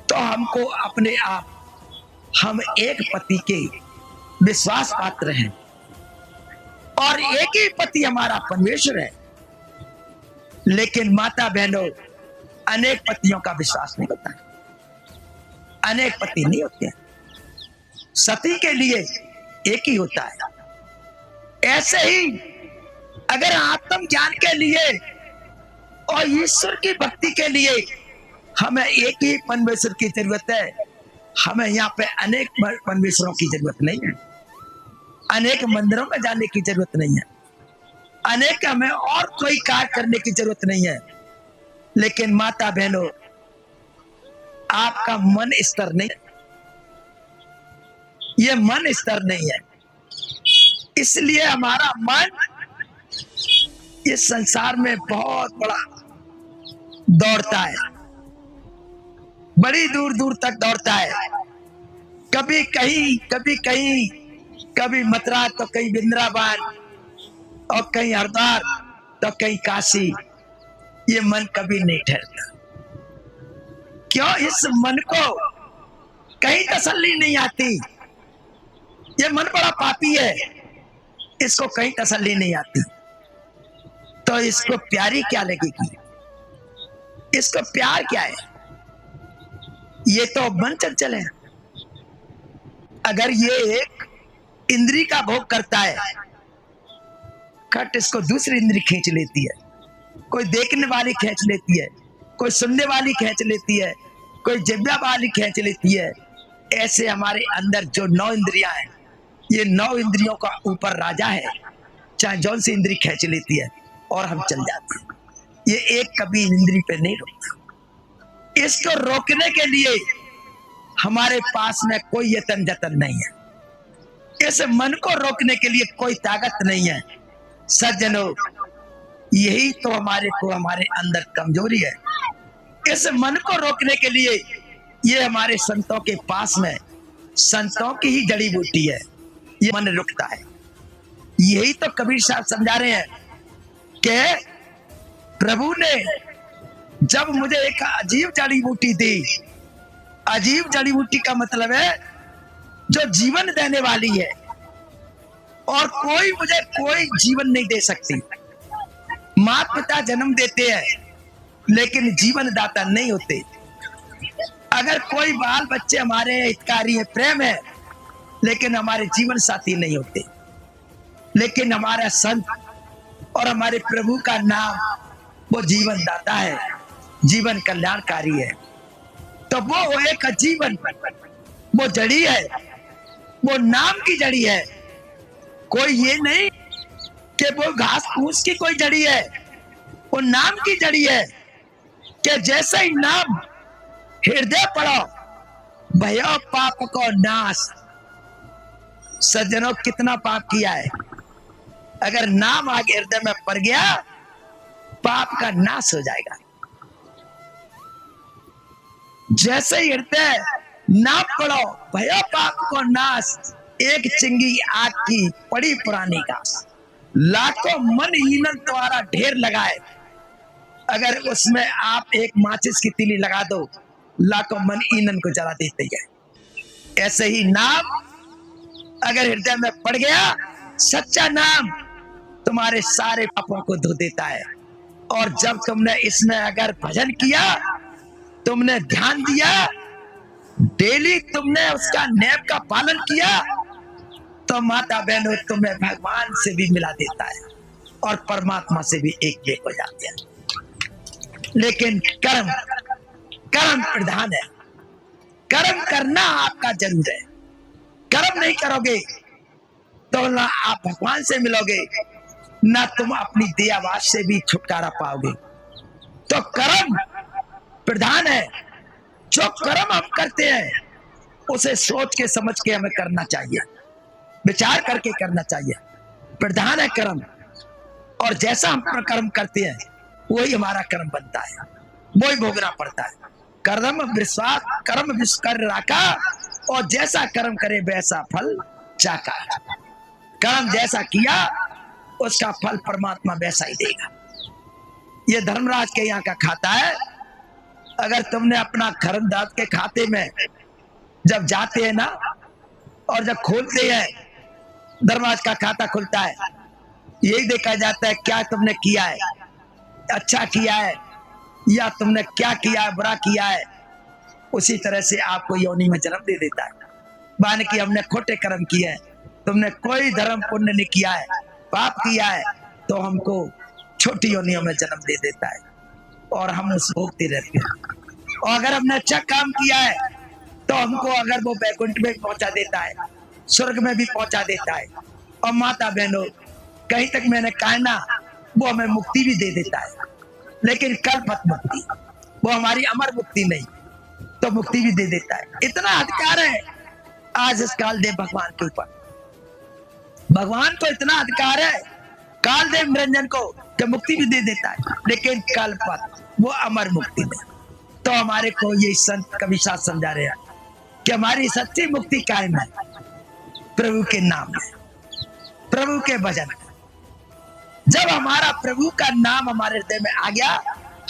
[SPEAKER 2] तो हमको अपने आप हम एक पति के विश्वास पात्र हैं और एक ही पति हमारा परमेश्वर है। लेकिन माता बहनों, अनेक पतियों का विश्वास नहीं होता, अनेक पति नहीं होते हैं, सती के लिए एक ही होता है। ऐसे ही अगर आत्म ज्ञान के लिए और ईश्वर की भक्ति के लिए हमें एक ही परमेश्वर की जरूरत है। हमें यहाँ पे अनेक परमेश्वरों की जरूरत नहीं है, अनेक मंदिरों में जाने की जरूरत नहीं है, अनेक हमें और कोई कार्य करने की जरूरत नहीं है। लेकिन माता बहनों, आपका मन स्तर नहीं, ये मन स्तर नहीं है। इसलिए हमारा मन इस संसार में बहुत बड़ा दौड़ता है, बड़ी दूर दूर तक दौड़ता है। कभी कहीं, कभी कहीं, कभी मथुरा तो कहीं वृंदावन और कहीं हरिद्वार तो कहीं काशी। ये मन कभी नहीं ठहरता। क्यों? इस मन को कहीं तसल्ली नहीं आती। ये मन बड़ा पापी है, इसको कहीं तसल्ली नहीं आती। तो इसको प्यारी क्या लगेगी? इसको प्यार क्या है? ये तो मन चंचल है। अगर ये एक इंद्री का भोग करता है, खट इसको दूसरी इंद्री खींच लेती है। कोई देखने वाली खींच लेती है, कोई सुनने वाली खींच लेती है, कोई जिह्वा वाली खींच लेती है। ऐसे हमारे अंदर जो 9 इंद्रियां हैं, ये 9 इंद्रियों का ऊपर राजा है, चाहे जौन सी इंद्री खींच लेती है और हम चल जाते हैं। ये एक कभी इंद्री पे नहीं रुकता। इसको रोकने के लिए हमारे पास में कोई यतन जतन नहीं है। इस मन को रोकने के लिए कोई ताकत नहीं है। सज्जनों, यही तो हमारे अंदर कमजोरी है। इस मन को रोकने के लिए ये हमारे संतों के पास में, संतों की ही जड़ी बूटी है, ये मन रुकता है। यही तो कबीर साहब समझा रहे हैं कि प्रभु ने जब मुझे एक अजीब जड़ी बूटी दी। अजीब जड़ी बूटी का मतलब है जो जीवन देने वाली है, और कोई मुझे कोई जीवन नहीं दे सकती। माता पिता जन्म देते हैं लेकिन जीवन दाता नहीं होते। अगर कोई बाल बच्चे हमारे हितकारी है, प्रेम है, लेकिन हमारे जीवन साथी नहीं होते। लेकिन हमारा संत और हमारे प्रभु का नाम वो जीवन दाता है, जीवन कल्याणकारी है। तो वो एक जीवन, वो जड़ी है, वो नाम की जड़ी है। कोई ये नहीं कि वो घास फूस की कोई जड़ी है, वो नाम की जड़ी है कि जैसे ही नाम हृदय पड़ो भयो पाप को नाश। सज्जनों, कितना पाप किया है, अगर नाम आगे हृदय में पड़ गया पाप का नाश हो जाएगा। जैसे ही हृदय नाम पड़ो भयो पाप को नाश। एक चिंगी आग की पड़ी पुरानी घास, लाखों मन ईंधन द्वारा ढेर लगाए, अगर उसमें आप एक माचिस की तीली लगा दो, लाखों मन ईंधन को जला देते हैं। ऐसे ही नाम अगर हृदय में पड़ गया, सच्चा नाम तुम्हारे सारे पापों को धो देता है। और जब तुमने इसमें अगर भजन किया, तुमने ध्यान दिया, डेली तुमने उसका नियम का पालन किया, तो माता बहनों तुम्हें भगवान से भी मिला देता है और परमात्मा से भी एक हो जाते हैं। लेकिन कर्म कर्म प्रधान है। कर्म करना आपका जरूर है। कर्म नहीं करोगे तो ना आप भगवान से मिलोगे, ना तुम अपनी देहावास से भी छुटकारा पाओगे। तो कर्म प्रधान है। जो कर्म हम करते हैं उसे सोच के समझ के हमें करना चाहिए, विचार करके करना चाहिए। प्रधान है कर्म, और जैसा हम कर्म करते हैं वही हमारा कर्म बनता है, वही भोगना पड़ता है। कर्म विश्वास कर्म विश्व कर राखा, और जैसा कर्म करे वैसा फल चाका। कर्म जैसा किया उसका फल परमात्मा वैसा ही देगा। ये धर्मराज के यहाँ का खाता है। अगर तुमने अपना धर्मराज के खाते में जब जाते हैं ना, और जब खोलते हैं, धर्मराज का खाता खुलता है, यही देखा जाता है क्या तुमने किया है, अच्छा किया है या तुमने क्या किया है, बुरा किया है। उसी तरह से आपको योनि में जन्म दे देता है। मान कि हमने खोटे कर्म किए हैं, तुमने कोई धर्म पुण्य नहीं किया है, पाप किया है, तो हमको छोटी योनियों में जन्म दे देता है और हम उस भोगते रहते हैं। और अगर हमने अच्छा काम किया है तो हमको अगर वो वैकुंठ में पहुंचा देता है, स्वर्ग में भी पहुंचा देता है। और माता बहनों, कहीं तक मैंने कहा ना, वो हमें मुक्ति भी दे देता है, लेकिन कल्पत मुक्ति, वो हमारी अमर मुक्ति नहीं, तो मुक्ति भी दे देता है। इतना अधिकार है आज इस कालदेव भगवान के ऊपर। भगवान को इतना अधिकार है कालदेव निरंजन को कि मुक्ति भी दे देता है, लेकिन कल्पत, वो अमर मुक्ति नहीं। तो हमारे को ये संत कवि साथ समझा रहे हैं कि हमारी सच्ची मुक्ति कायम है प्रभु के नाम में, प्रभु के भजन में। जब हमारा प्रभु का नाम हमारे हृदय में आ गया,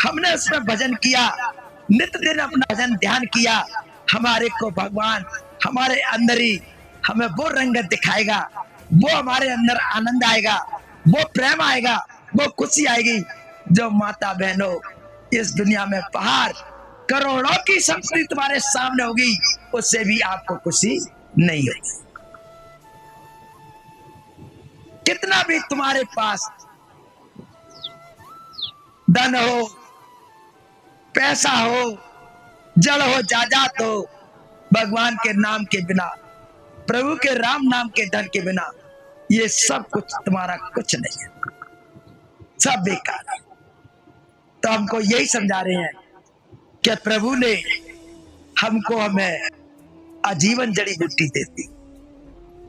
[SPEAKER 2] हमने उसमें भजन किया, नित्य दिन अपना भजन ध्यान किया, हमारे को भगवान हमारे अंदर ही हमें वो रंगत दिखाएगा, वो हमारे अंदर आनंद आएगा, वो प्रेम आएगा, वो खुशी आएगी। जो माता बहनों, इस दुनिया में बाहर करोड़ों की संपत्ति तुम्हारे सामने होगी, उससे भी आपको खुशी नहीं होगी। कितना भी तुम्हारे पास धन हो, पैसा हो, जड़ हो, जायदाद हो, भगवान के नाम के बिना, प्रभु के राम नाम के धन के बिना, ये सब कुछ तुम्हारा कुछ नहीं है, सब बेकार है। तो हमको यही समझा रहे हैं कि प्रभु ने हमको हमें आजीवन जड़ी बूटी दे दी,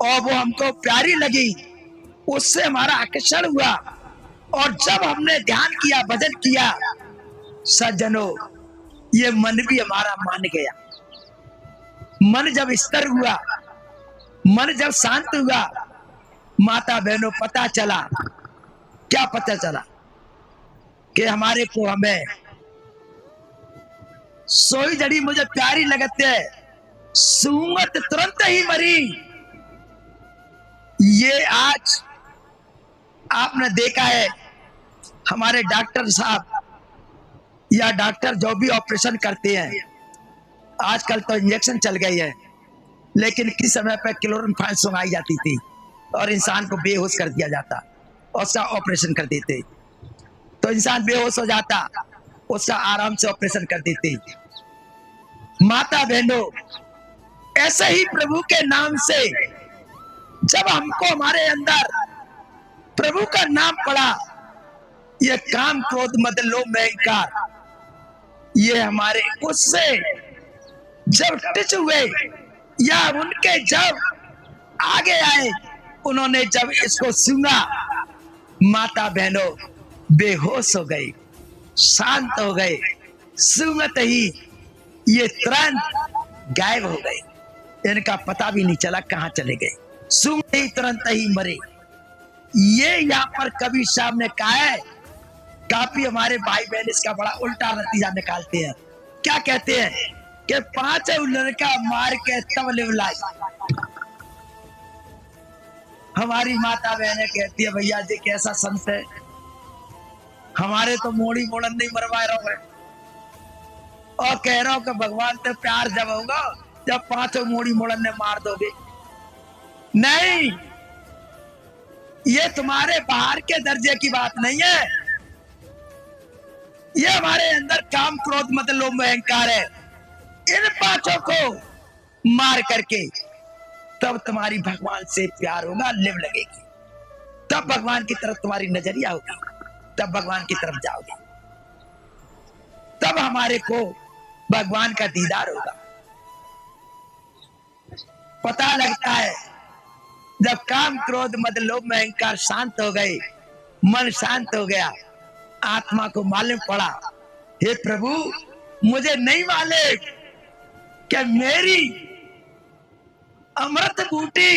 [SPEAKER 2] और वो हमको प्यारी लगी, उससे हमारा आकर्षण हुआ। और जब हमने ध्यान किया, भजन किया, सज्जनों, ये मन भी हमारा मान गया। मन जब स्थिर हुआ, मन जब शांत हुआ, माता बहनों, पता चला, क्या पता चला कि हमारे को हमें सोई जड़ी मुझे प्यारी लगती है, सूंघत तुरंत ही मरी। ये आज आपने देखा है, हमारे डॉक्टर साहब या डॉक्टर जो भी ऑपरेशन करते हैं, आजकल तो इंजेक्शन चल गई है, लेकिन किस समय पे क्लोरोफाइन सुंघाई जाती थी और इंसान को बेहोश कर दिया जाता, और उसका ऑपरेशन कर देते, तो इंसान बेहोश हो जाता, उसका आराम से ऑपरेशन कर देते। माता बहनों, ऐसे ही प्रभु के नाम से जब हमको हमारे अंदर प्रभु का नाम पड़ा, ये काम क्रोध मद लोभ अहंकार, ये हमारे उससे जब टच हुए या उनके जब आगे आए, उन्होंने जब इसको सुना, माता बहनों बेहोश हो गई, शांत हो गए, सुनते ही ये तुरंत गायब हो गए, इनका पता भी नहीं चला कहां चले गए, सुनते ही तुरंत ही मरे। ये यहाँ पर कबीर साहब ने कहा है, काफी हमारे भाई बहन इसका बड़ा उल्टा नतीजा निकालते हैं। क्या कहते हैं कि 5 लड़का मार के तब लिवलाई। हमारी माता बहने कहती है, भैया जी कैसा संत है, हमारे तो मोड़ी मोड़न नहीं मरवा रहा है, और कह रहा हूं कि भगवान से प्यार जब होगा जब 5 मोड़ी मोड़न ने मार दोगे। नहीं, ये तुम्हारे बाहर के दर्जे की बात नहीं है, ये हमारे अंदर काम, क्रोध, मद, लोभ, अहंकार है। इन पांचों को मार करके तब तुम्हारी भगवान से प्यार होगा, लिव लगेगी, तब भगवान की तरफ तुम्हारी नजरिया होगी, तब भगवान की तरफ जाओगे, तब हमारे को भगवान का दीदार होगा। पता लगता है जब काम, क्रोध, मद, लोभ, अहंकार शांत हो गए, मन शांत हो गया, आत्मा को मालूम पड़ा, हे प्रभु मुझे नहीं मालूम कि मेरी अमृत बूटी,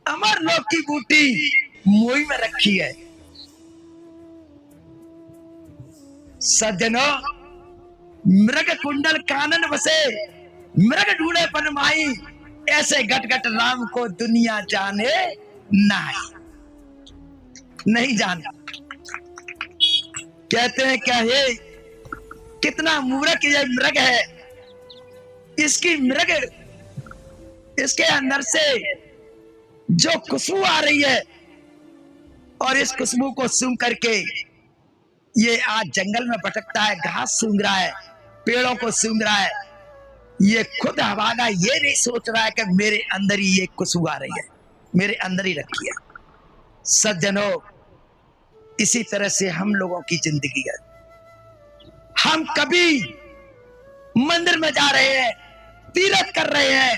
[SPEAKER 2] अमर लोक की बूटी मोई में रखी है। सज्जनों, मृग कुंडल कानन बसे, मृग ढूंढे पन माई, ऐसे घट घट राम को दुनिया जाने नहीं जाने। कहते हैं क्या है, कितना मूर्ख ये मृग है, इसकी मृग, इसके अंदर से जो खुशबू आ रही है, और इस खुशबू को सूंघ करके ये आज जंगल में भटकता है, घास सूंघ रहा है, पेड़ों को सूंघ रहा है, ये खुद हवागा ये नहीं सोच रहा है कि मेरे अंदर ही ये खुशबू आ रही है, मेरे अंदर ही रखी है। सज्जनों, इसी तरह से हम लोगों की जिंदगी है। हम कभी मंदिर में जा रहे हैं, तीर्थ कर रहे हैं,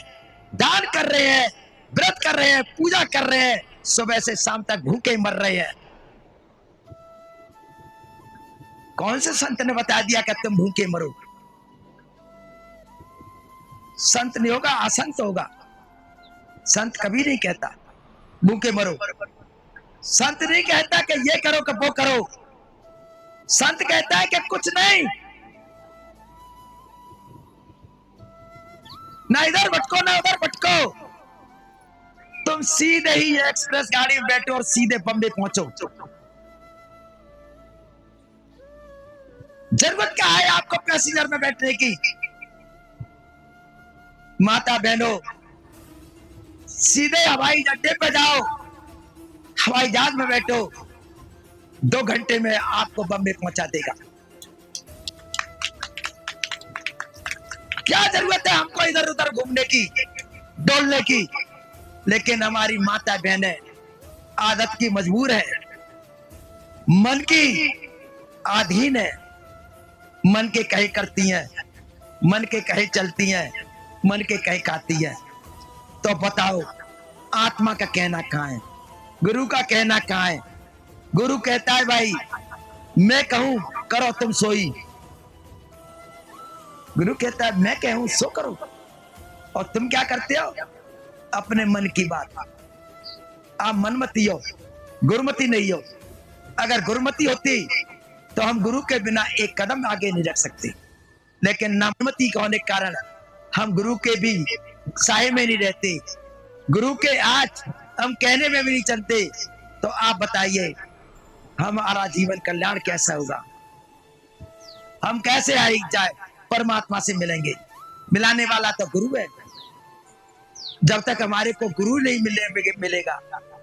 [SPEAKER 2] दान कर रहे हैं, व्रत कर रहे हैं, पूजा कर रहे हैं, सुबह से शाम तक भूखे मर रहे हैं। कौन से संत ने बता दिया कि तुम भूखे मरो? संत नहीं होगा, असंत होगा। संत कभी नहीं कहता भूखे मरो, संत नहीं कहता कि ये करो कि वो करो, संत कहता है कि कुछ नहीं, ना इधर भटको ना उधर भटको, तुम सीधे ही एक्सप्रेस गाड़ी में बैठो और सीधे बम्बे पहुंचो। जरूरत क्या है आपको पैसेंजर में बैठने की? माता बहनों, सीधे हवाई अड्डे पे जाओ, हवाई जहाज में बैठो, 2 घंटे में आपको बम्बे पहुंचा देगा। क्या जरूरत है हमको इधर उधर घूमने की, डोलने की? लेकिन हमारी माता बहनें आदत की मजबूर है, मन की अधीन है, मन के कहे करती हैं, मन के कहे चलती हैं, मन के कहे खाती है। तो बताओ, आत्मा का कहना कहां है? गुरु का कहना कहां है? गुरु कहता है भाई मैं कहूं करो तुम सोई। गुरु कहता है मैं कहूं सो करो, और तुम क्या करते हो? अपने मन की बात। आप मनमती हो, गुरुमती नहीं हो। अगर गुरुमती होती तो हम गुरु के बिना एक कदम आगे नहीं रख सकते, लेकिन नामती होने के कारण हम गुरु के भी साए में नहीं रहते, गुरु के आज हम कहने में भी नहीं चलते। तो आप बताइए हमारा जीवन कल्याण कैसा होगा? हम कैसे आई जाए परमात्मा से मिलेंगे? मिलाने वाला तो गुरु है। जब तक हमारे को गुरु नहीं मिलेगा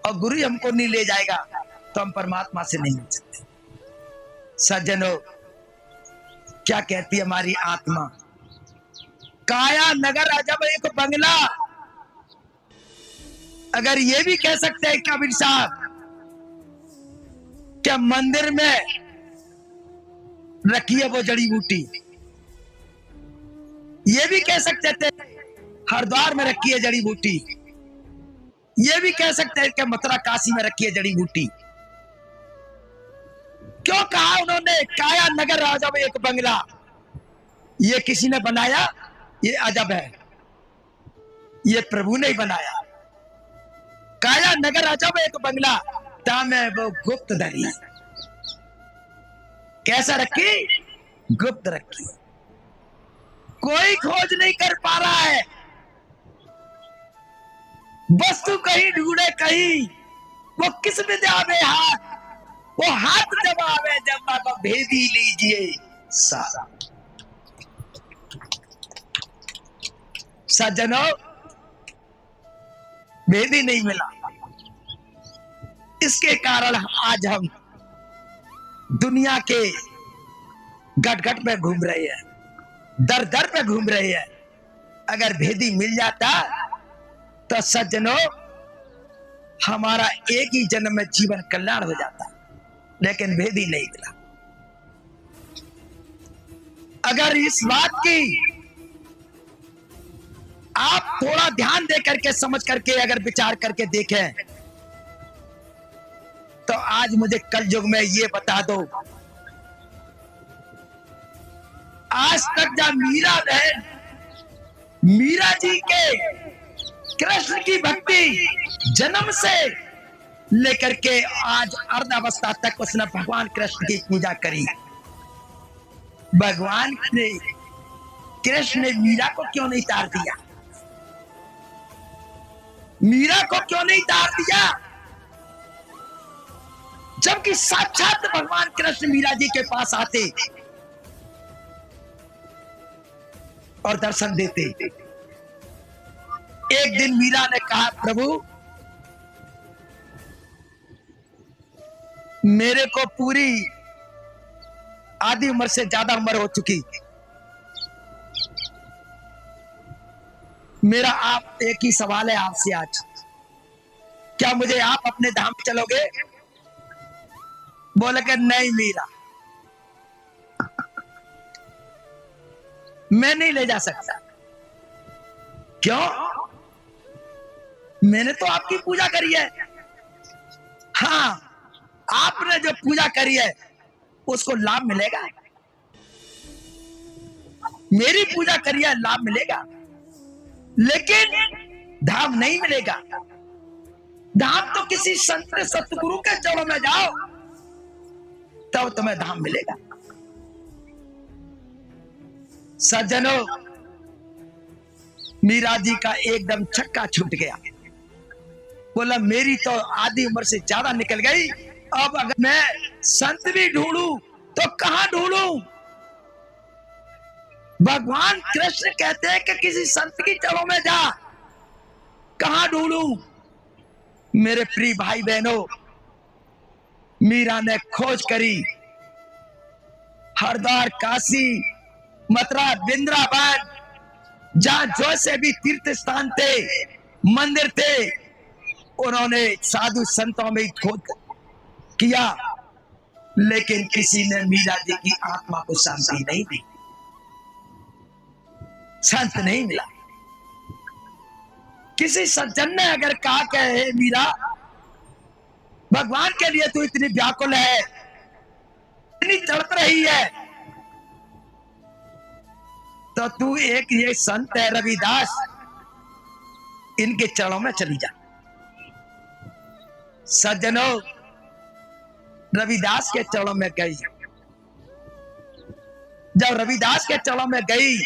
[SPEAKER 2] और गुरु हमको नहीं ले जाएगा तो हम परमात्मा से नहीं मिल सकते। सज्जनों, क्या कहती है हमारी आत्मा? काया नगर अजब एक बंगला। अगर ये भी कह सकते हैं कबीर साहब क्या मंदिर में रखी है वो जड़ी बूटी, ये भी कह सकते थे हरिद्वार में रखी है जड़ी बूटी, ये भी कह सकते हैं कि मथुरा काशी में रखी है जड़ी बूटी। क्यों कहा उन्होंने काया नगर अजब एक बंगला? ये किसी ने बनाया? ये अजब है, ये प्रभु ने बनाया। काया नगर अजब एक बंगला, तामे वो गुप्त धरी। कैसा रखी? गुप्त रखी, कोई खोज नहीं कर पा रहा है। वस्तु कहीं ढूंढे कहीं, वो किस विद्या में हाथ, वो हाथ जब आवे जब बाबा भेदी लीजिए सारा। सज्जनों, भेदी नहीं मिला, इसके कारण आज हम दुनिया के गट गट पे घूम रहे हैं, दर दर पे घूम रहे हैं। अगर भेदी मिल जाता तो सज्जनों हमारा एक ही जन्म में जीवन कल्याण हो जाता, लेकिन भेदी नहीं मिला। अगर इस बात की आप थोड़ा ध्यान दे करके समझ करके अगर विचार करके देखें तो आज मुझे कलयुग में ये बता दो, आज तक जब मीरा बहन मीरा जी के कृष्ण की भक्ति जन्म से लेकर के आज अर्धावस्था तक उसने भगवान कृष्ण की पूजा करी। भगवान ने कृष्ण ने मीरा को क्यों नहीं तार दिया? मीरा को क्यों नहीं तार दिया? जबकि साक्षात भगवान कृष्ण मीरा जी के पास आते और दर्शन देते। एक दिन मीरा ने कहा, प्रभु मेरे को पूरी आधी उम्र से ज्यादा उम्र हो चुकी, मेरा आप एक ही सवाल है आपसे आज, क्या मुझे आप अपने धाम चलोगे? बोले कि नहीं मीरा, मैं नहीं ले जा सकता। क्यों? मैंने तो आपकी पूजा करी है। हाँ, आपने जो पूजा करी है उसको लाभ मिलेगा, मेरी पूजा करी है लाभ मिलेगा, लेकिन धाम नहीं मिलेगा। धाम तो किसी संत सतगुरु के चरणों में जाओ तब तुम्हें धाम मिलेगा। सज्जनों मीरा जी का एकदम छक्का छूट गया। बोला मेरी तो आधी उम्र से ज्यादा निकल गई, अब अगर मैं संत भी ढूंढूं तो कहां ढूंढूं? भगवान कृष्ण कहते हैं कि किसी संत की चरणों में जा, कहां ढूंढूं? मेरे प्रिय भाई बहनों, मीरा ने खोज करी, हरिद्वार, काशी, मथुरा, वृंदावन, जहां जो से भी तीर्थ स्थान थे, मंदिर थे, उन्होंने साधु संतों में खोज किया, लेकिन किसी ने मीरा जी की आत्मा को शांति नहीं दी, संत नहीं मिला। किसी सज्जन ने अगर कहा कि हे मीरा, भगवान के लिए तू इतनी व्याकुल है, इतनी तड़प रही है, तो तू एक ये संत है रविदास, इनके चरणों में चली जा। सज्जनों रविदास के चरणों में गई। जब रविदास के चरणों में गई,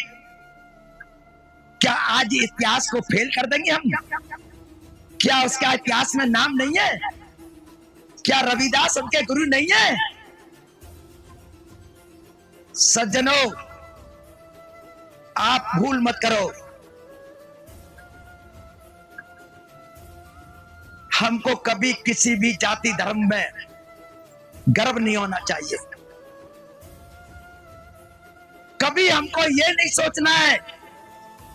[SPEAKER 2] क्या आज इतिहास को फेल कर देंगे हम? क्या उसका इतिहास में नाम नहीं है? क्या रविदास उनके गुरु नहीं है? सज्जनों आप भूल मत करो, हमको कभी किसी भी जाति धर्म में गर्व नहीं होना चाहिए। कभी हमको ये नहीं सोचना है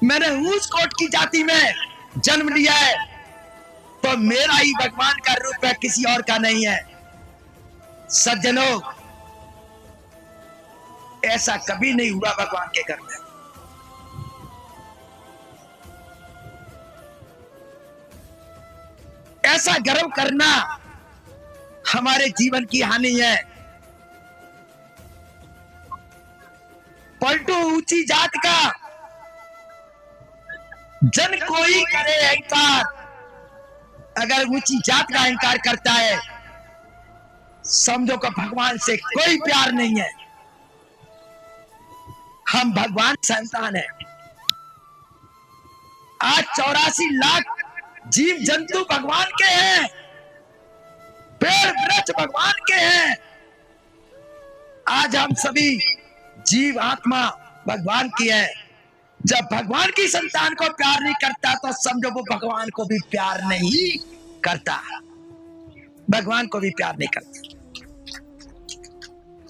[SPEAKER 2] मैंने ऊंच कोट की जाति में जन्म लिया है तो मेरा ही भगवान का रूप है, किसी और का नहीं है। सज्जनों ऐसा कभी नहीं हुआ भगवान के घर में। ऐसा गर्व करना हमारे जीवन की हानि है। पलटू ऊंची जात का जन कोई करे अहंकार, अगर ऊंची जात का अहंकार करता है समझो कि भगवान से कोई प्यार नहीं है। हम भगवान संतान हैं। आज 84 लाख जीव जंतु भगवान के हैं, पेड़ वृक्ष भगवान के हैं। आज हम सभी जीव आत्मा भगवान की है। जब भगवान की संतान को प्यार नहीं करता तो समझो वो भगवान को भी प्यार नहीं करता, भगवान को भी प्यार नहीं करता।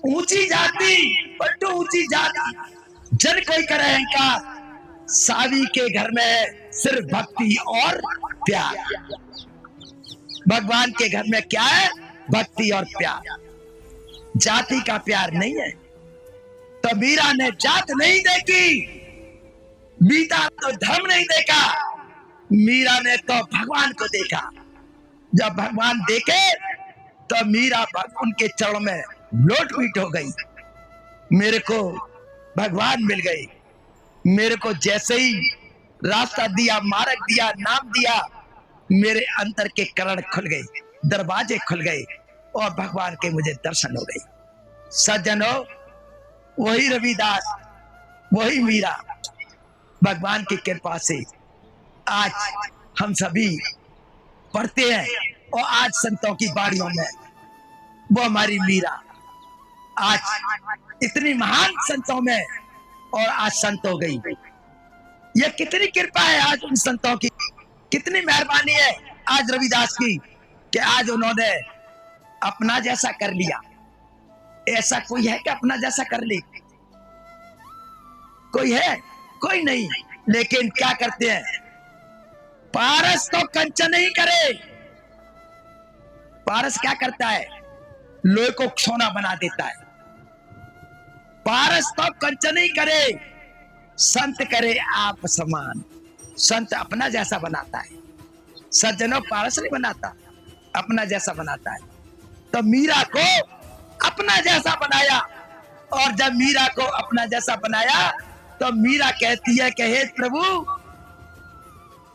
[SPEAKER 2] ऊंची जाति पलटू ऊंची जाति जन कोई करे अहंकार, सावी के घर में सिर्फ भक्ति और प्यार। भगवान के घर में क्या है? भक्ति और प्यार, जाति का प्यार नहीं है। तो मीरा ने जात नहीं देखी, बीता तो धर्म नहीं देखा, मीरा ने तो भगवान को देखा। जब भगवान देखे तो मीरा उनके चरणों में लोटपीट हो गई। मेरे को भगवान मिल गए। मेरे को जैसे ही रास्ता दिया, मार्ग दिया, नाम दिया, मेरे अंतर के करण खुल गए, दरवाजे खुल गए और भगवान के मुझे दर्शन हो गए। सज्जनों, वही रविदास, वही मीरा, भगवान की कृपा से आज हम सभी पढ़ते हैं और आज संतों की बाड़ियों में वो हमारी मीरा आज इतनी महान संतों में और आज संत हो गई। ये कितनी कृपा है आज उन संतों की, कितनी मेहरबानी है आज रविदास की कि आज उन्होंने अपना जैसा कर लिया। ऐसा कोई है कि अपना जैसा कर ले? कोई है? कोई नहीं। लेकिन क्या करते हैं? पारस तो कंचन नहीं करे। पारस क्या करता है? लोहे को सोना बना देता है। पारस तो कंचन नहीं करे, संत करे आप समान। संत अपना जैसा बनाता है, सज्जनों पारस नहीं बनाता, अपना जैसा बनाता है। तो मीरा को अपना जैसा बनाया, और जब मीरा को अपना जैसा बनाया तो मीरा कहती है कि हे प्रभु,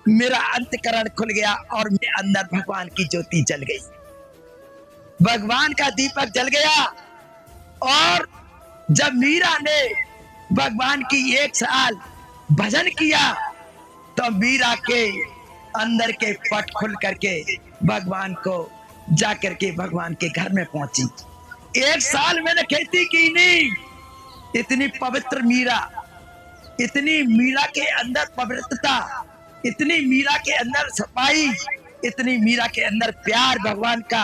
[SPEAKER 2] मेरा अंतकरण खुल गया और मेरे अंदर भगवान की ज्योति जल गई, भगवान का दीपक जल गया। और जब मीरा ने भगवान की 1 साल भजन किया तो मीरा के अंदर के पट खुल करके भगवान को जाकर के भगवान के घर में पहुंची। 1 साल मैंने खेती की नहीं, इतनी पवित्र मीरा, इतनी मीरा के अंदर पवित्रता, इतनी मीरा के अंदर सफाई, इतनी मीरा के अंदर प्यार भगवान का।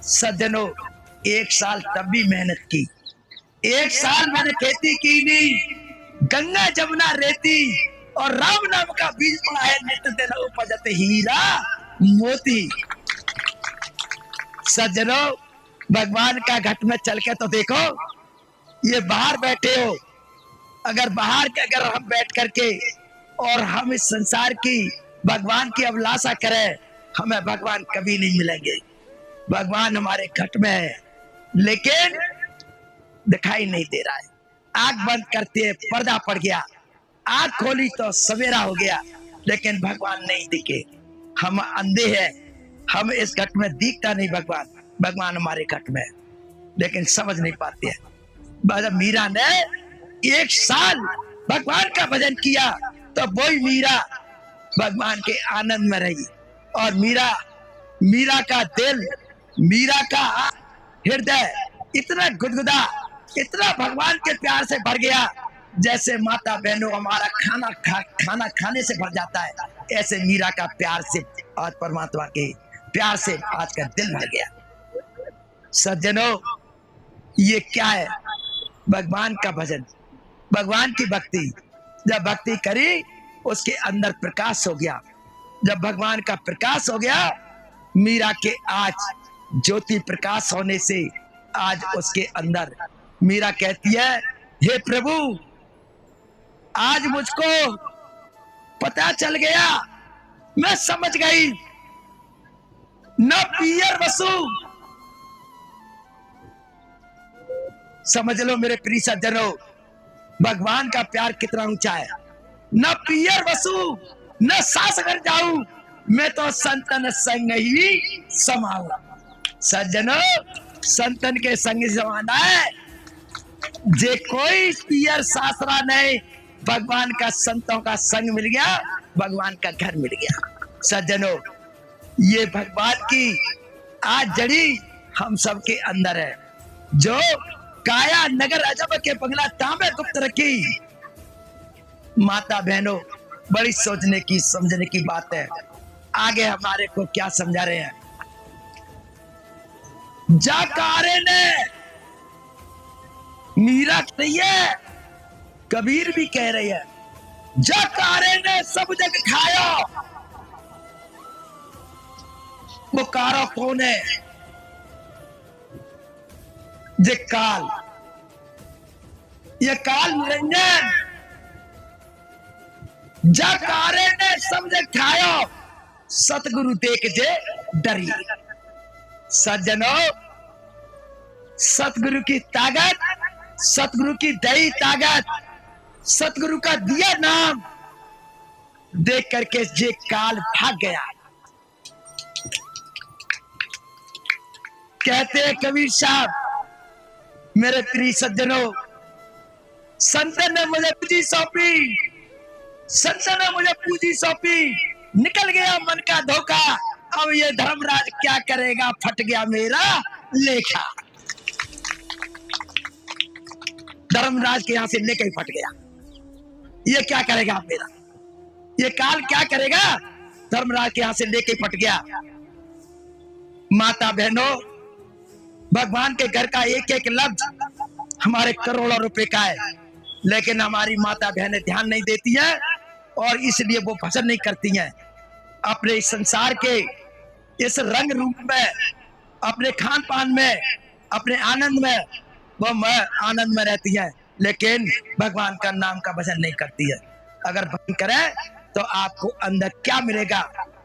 [SPEAKER 2] सज्जनों, 1 साल तब भी मेहनत की। 1 साल मैंने खेती की नहीं, गंगा जमुना रेती और राम नाम का बीज पड़ा है, नित्य दिन उपजते हीरा मोती। सज्जनों, भगवान का घट में चल के तो देखो, ये बाहर बैठे हो, अगर बाहर के अगर हम बैठ करके और हम इस संसार की भगवान की अभिलाषा करें, हमें भगवान कभी नहीं मिलेंगे। भगवान हमारे घट में है लेकिन दिखाई नहीं दे रहा है। आंख बंद करते हैं, पर्दा पड़ गया, आंख खोली तो सवेरा हो गया, लेकिन भगवान नहीं दिखे। हम अंधे हैं, हम इस घट में दिखता नहीं भगवान, भगवान हमारे घट में, लेकिन समझ नहीं पाते हैं। जब मीरा ने 1 साल भगवान का भजन किया तो वही मीरा भगवान के आनंद में रही। और मीरा का दिल, मीरा का हृदय इतना गुदगुदा, इतना भगवान के प्यार से भर गया, जैसे माता बहनों हमारा खाना खाने से भर जाता है, ऐसे मीरा का प्यार से आज परमात्मा के प्यार से आज का दिल भर गया। सज्जनों, ये क्या है? भगवान का भजन, भगवान की भक्ति। जब भक्ति करी उसके अंदर प्रकाश हो गया। जब भगवान का प्रकाश हो गया, मीरा के आज ज्योति प्रकाश होने से आज उसके अंदर मीरा कहती है, हे प्रभु, आज मुझको पता चल गया, मैं समझ गई, न पियर वसु। समझ लो मेरे प्रिय सज्जनों, भगवान का प्यार कितना ऊंचा है। न पियर वसु न सास घर जाऊं, मैं तो संतन संग ही समाऊं। सज्जनों, संतन के संग समाना है। जे कोई पियर सासरा नहीं, भगवान का संतों का संग मिल गया, भगवान का घर मिल गया। सज्जनों, ये भगवान की आज जड़ी हम सबके अंदर है, जो काया नगर अजब के बंगला तांबे गुप्त रखी। माता बहनों, बड़ी सोचने की समझने की बात है। आगे हमारे को क्या समझा रहे हैं? जाकारे ने मीरा नहीं है, कबीर भी कह रही है, जकारे ने सब जग खाया। वो कारा कौन है? जे काल, ये काल निरंजन। जकारे ने सब जग खाया, सतगुरु देख जे डरी। सज्जनों, सतगुरु की ताकत, सतगुरु की दई ताकत, सतगुरु का दिया नाम देख करके जे काल भाग गया। कहते हैं कबीर साहब, मेरे प्रिय सज्जनों, संतन ने मुझे पूंजी सौंपी, संतन ने मुझे पूंजी सौंपी, निकल गया मन का धोखा। अब ये धर्मराज क्या करेगा, फट गया मेरा लेखा। धर्मराज के यहां से लेकर ही फट गया। ये क्या करेगा मेरा, ये काल क्या करेगा? धर्मराज के यहां से लेकर ही फट गया। माता बहनों, भगवान के घर का एक एक लफ्ज हमारे करोड़ों रुपए का है, लेकिन हमारी माता बहनें ध्यान नहीं देती है और इसलिए वो भजन नहीं करती हैं। अपने इस संसार के इस रंग रूप में, अपने खान पान में, अपने आनंद में वो आनंद में रहती है, लेकिन भगवान का नाम का भजन नहीं करती है। अगर भजन करें तो आपको अंदर क्या मिलेगा,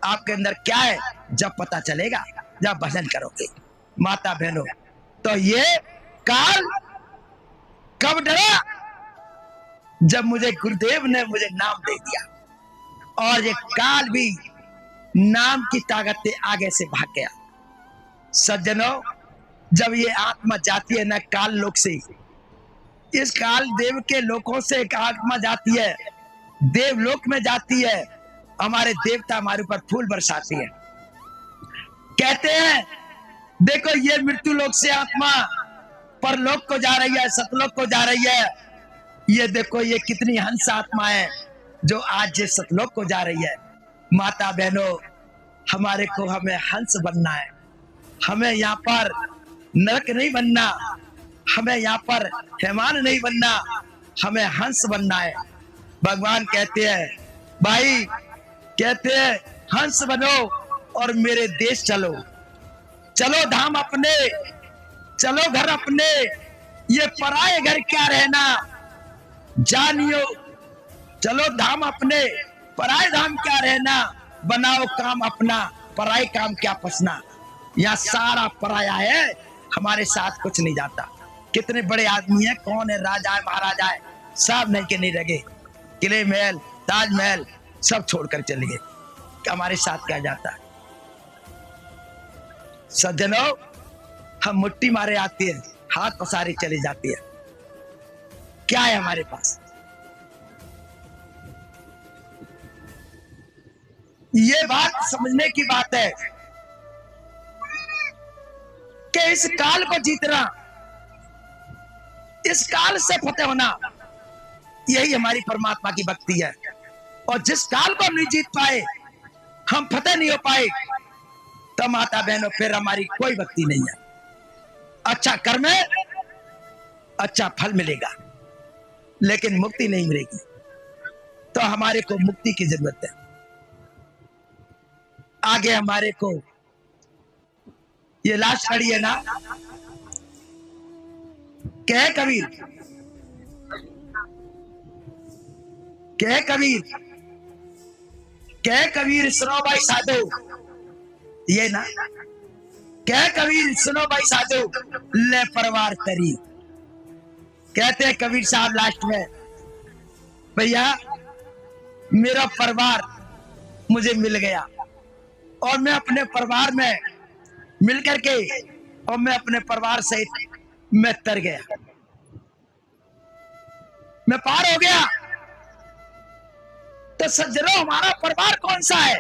[SPEAKER 2] आपके अंदर क्या है, जब पता चलेगा, जब भजन करोगे। माता बहनों, तो ये काल कब डरा? जब मुझे गुरुदेव ने मुझे नाम दे दिया, और ये काल भी नाम की ताकत से आगे से भाग गया। सज्जनों, जब ये आत्मा जाती है ना काल लोक से, इस काल देव के लोकों से एक आत्मा जाती है, देवलोक में जाती है। हमारे देवता हमारे ऊपर फूल बरसाते हैं, कहते हैं देखो ये मृत्यु लोक से आत्मा परलोक को जा रही है, सतलोक को जा रही है। ये देखो ये कितनी हंस आत्मा है जो आज ये सतलोक को जा रही है। माता बहनों, हमारे को हमें हंस बनना है, हमें यहाँ पर नरक नहीं बनना, हमें यहाँ पर हैवान नहीं बनना, हमें हंस बनना है। भगवान कहते हैं, भाई कहते हैं हंस बनो और मेरे देश चलो, चलो धाम अपने, चलो घर अपने, ये पराए घर क्या रहना जानियो। चलो धाम अपने, पराए धाम क्या रहना, बनाओ काम अपना, पराए काम क्या पसना। यहाँ सारा पराया है, हमारे साथ कुछ नहीं जाता। कितने बड़े आदमी हैं, कौन है, राजा है, महाराजा है, सब नहीं के नहीं रहे, किले महल, ताजमहल सब छोड़कर चले गए। हमारे साथ क्या जाता है? सज्जनों, हम मुट्ठी मारे आते हैं, हाथ पसारे चले जाते हैं। क्या है हमारे पास? ये बात समझने की बात है कि इस काल को जीतना, इस काल से फतेह होना, यही हमारी परमात्मा की भक्ति है। और जिस काल को हम नहीं जीत पाए, हम फतेह नहीं हो पाए, तो माता बहनों फिर हमारी कोई भक्ति नहीं है। अच्छा कर्म है, अच्छा फल मिलेगा, लेकिन मुक्ति नहीं मिलेगी। तो हमारे को मुक्ति की जरूरत है। आगे हमारे को ये लाश खड़ी है ना, कह कबीर, कह कबीर, कह कबीर सुनो भाई साधु, ये ना कह कबीर सुनो भाई साधु, ले परवार तरी। कहते हैं कबीर साहब लास्ट में, भैया मेरा परिवार मुझे मिल गया और मैं अपने परिवार में मिल करके, और मैं अपने परिवार सहित मैं तर गया, मैं पार हो गया। तो सज्जनों, हमारा परिवार कौन सा है?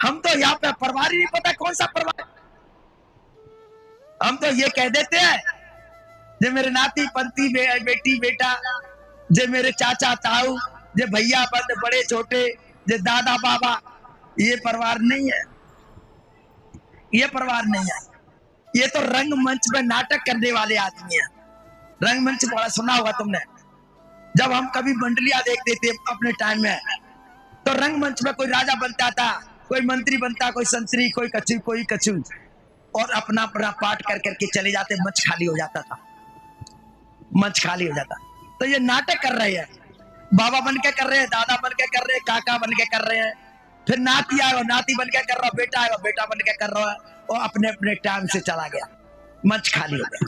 [SPEAKER 2] हम तो यहाँ पे परिवार ही नहीं पता कौन सा परिवार। हम तो ये कह देते हैं जे मेरे नाती पंती बेटी बेटा, जे मेरे चाचा ताऊ, जे भैया बंद बड़े छोटे, जे दादा बाबा। ये परिवार नहीं है, ये परिवार नहीं है। ये तो रंगमंच में नाटक करने वाले आदमी हैं। रंगमंच बड़ा सुना होगा तुमने। जब हम कभी मंडलियां देखते थे अपने टाइम में, तो रंगमंच में कोई राजा बनता था, कोई मंत्री बनता, कोई संतरी, कोई कछु, और अपना अपना पाठ कर करके चले जाते, मंच खाली हो जाता था, मंच खाली हो जाता। तो ये नाटक कर रहे हैं, बाबा बन के कर रहे हैं, दादा बन के कर रहे हैं, काका बन के कर रहे हैं, फिर नाती आएगा, नाती बन के कर रहा, बेटा आएगा, बेटा बन के कर रहा है, और अपने अपने टाइम से चला गया, मंच खाली हो गया।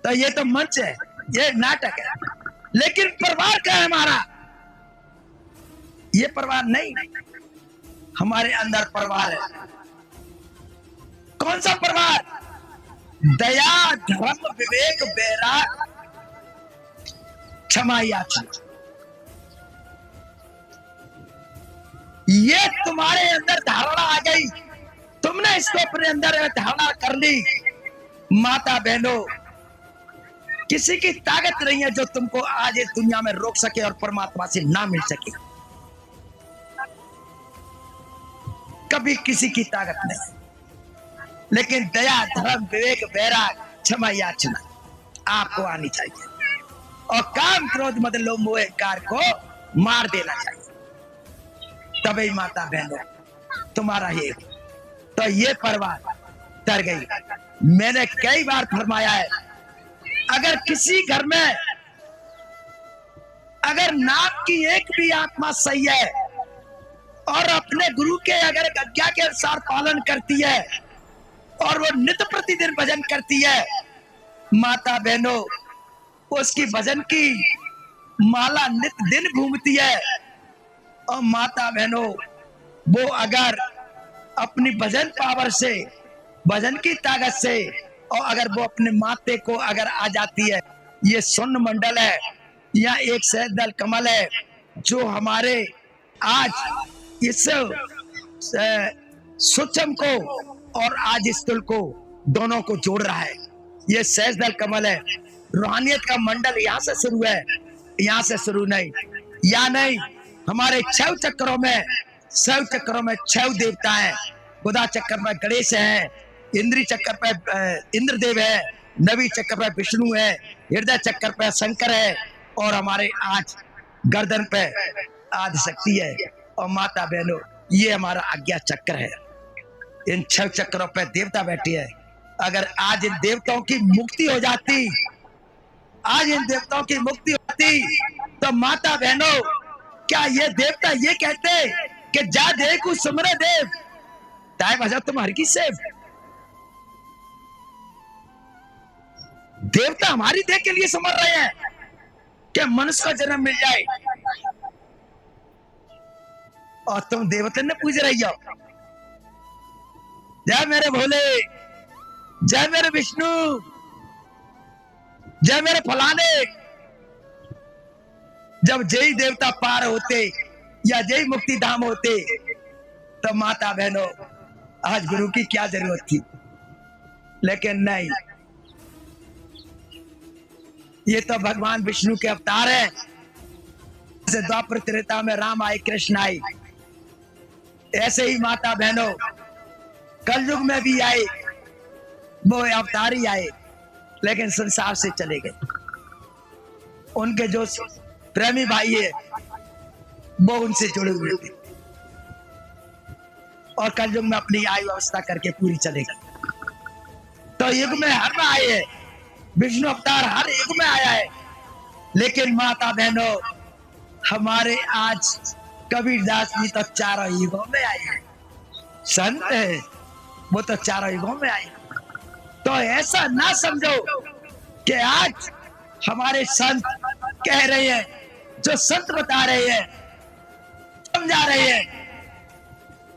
[SPEAKER 2] तो ये तो मंच है, ये नाटक है। लेकिन परिवार क्या है हमारा? ये परिवार नहीं, हमारे अंदर परिवार है। कौन सा परिवार? दया, धर्म, विवेक, वैराग, क्षमा, याचना। ये तुम्हारे अंदर धारणा आ गई, तुमने इसको अपने अंदर धारणा कर ली। माता बहनों, किसी की ताकत नहीं है जो तुमको आज इस दुनिया में रोक सके और परमात्मा से ना मिल सके। कभी किसी की ताकत नहीं। लेकिन दया, धर्म, विवेक, वैराग, क्षमा, याचना आपको आनी चाहिए, और काम, क्रोध, मद, लोभ, मोह, अहंकार को मार देना चाहिए। तभी माता बहनों तुम्हारा ये, तो ये परिवार तर गई। मैंने कई बार फरमाया है, अगर किसी घर में अगर नाम की एक भी आत्मा सही है और अपने गुरु के अगर आज्ञा के अनुसार पालन करती है और वो नित्य प्रतिदिन भजन करती है, माता बहनों उसकी भजन की माला नित्य दिन घूमती है। और माता बहनों वो अगर अपनी भजन पावर से, भजन की ताकत से, और अगर वो अपने माते को अगर आ जाती है, ये स्वर्ण मंडल है या एक सहस्त्रदल कमल है जो हमारे आज इस सूक्ष्म को और आज इस तुल को दोनों को जोड़ रहा है। ये सहस्त्रदल कमल है। रूहानियत का मंडल यहाँ से शुरू है, यहाँ से शुरू नहीं। या नहीं, हमारे 6 चक्रों में, 6 चक्रों में 6 देवता हैं। खुदा चक्र में गणेश है, इंद्री चक्र पे इंद्रदेव है, नवी चक्र पे विष्णु है, हृदय चक्र पे शंकर है, और हमारे आज गर्दन पे आदि शक्ति है। और माता बहनों ये हमारा आज्ञा चक्र है। इन 6 चक्रों पे देवता बैठे हैं। अगर आज इन देवताओं की मुक्ति हो जाती, आज इन देवताओं की मुक्ति होती, तो माता बहनों क्या ये देवता ये कहते कि जा देखू सुमरे देव, ताय भजा तुम हर की सेव। देवता हमारी देह के लिए समझ रहे हैं कि मनुष्य का जन्म मिल जाए, और तुम देवता ने पूज रही हो, जय मेरे भोले, जय मेरे विष्णु, जय मेरे फलाने। जब जय देवता पार होते या जय मुक्ति धाम होते, तो माता बहनों आज गुरु की क्या जरूरत थी। लेकिन नहीं, ये तो भगवान विष्णु के अवतार है। जैसे द्वापर त्रेता में राम आए, कृष्ण आए, ऐसे ही माता बहनों कलयुग में भी आए, वो अवतार ही आए, लेकिन संसार से चले गए। उनके जो प्रेमी भाई है वो उनसे जुड़े हुए थे, और कलयुग में अपनी आयु अवस्था करके पूरी चले गए। तो युग में हर में आए हैं, विष्णु अवतार हर युग में आया है। लेकिन माता बहनों हमारे आज कबीरदास जी तो 4 युगों में आए हैं। संत है वो तो 4 युगों में आए। तो ऐसा ना समझो कि आज हमारे संत कह रहे हैं, जो संत बता रहे हैं, समझा रहे हैं,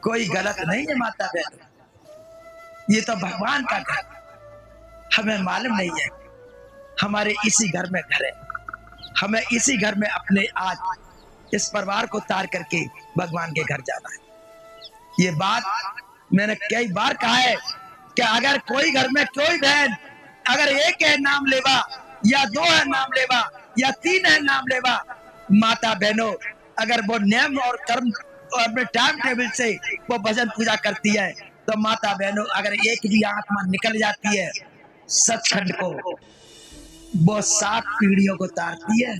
[SPEAKER 2] कोई गलत नहीं है माता बहन। ये तो भगवान का घर, हमें मालूम नहीं है। हमारे इसी घर में घर है, हमें इसी घर में अपने आज इस परिवार को तार करके भगवान के घर जाना है। ये बात मैंने कई बार कहा है कि अगर कोई घर में कोई बहन अगर एक है नाम लेवा, या 2 है नाम लेवा, या 3 है नाम लेवा, माता बहनों अगर वो नियम और कर्म और अपने टाइम टेबल से वो भजन पूजा करती है, तो माता बहनों, अगर एक भी आत्मा निकल जाती है सचखंड को, वो 7 पीढ़ियों को तारती है।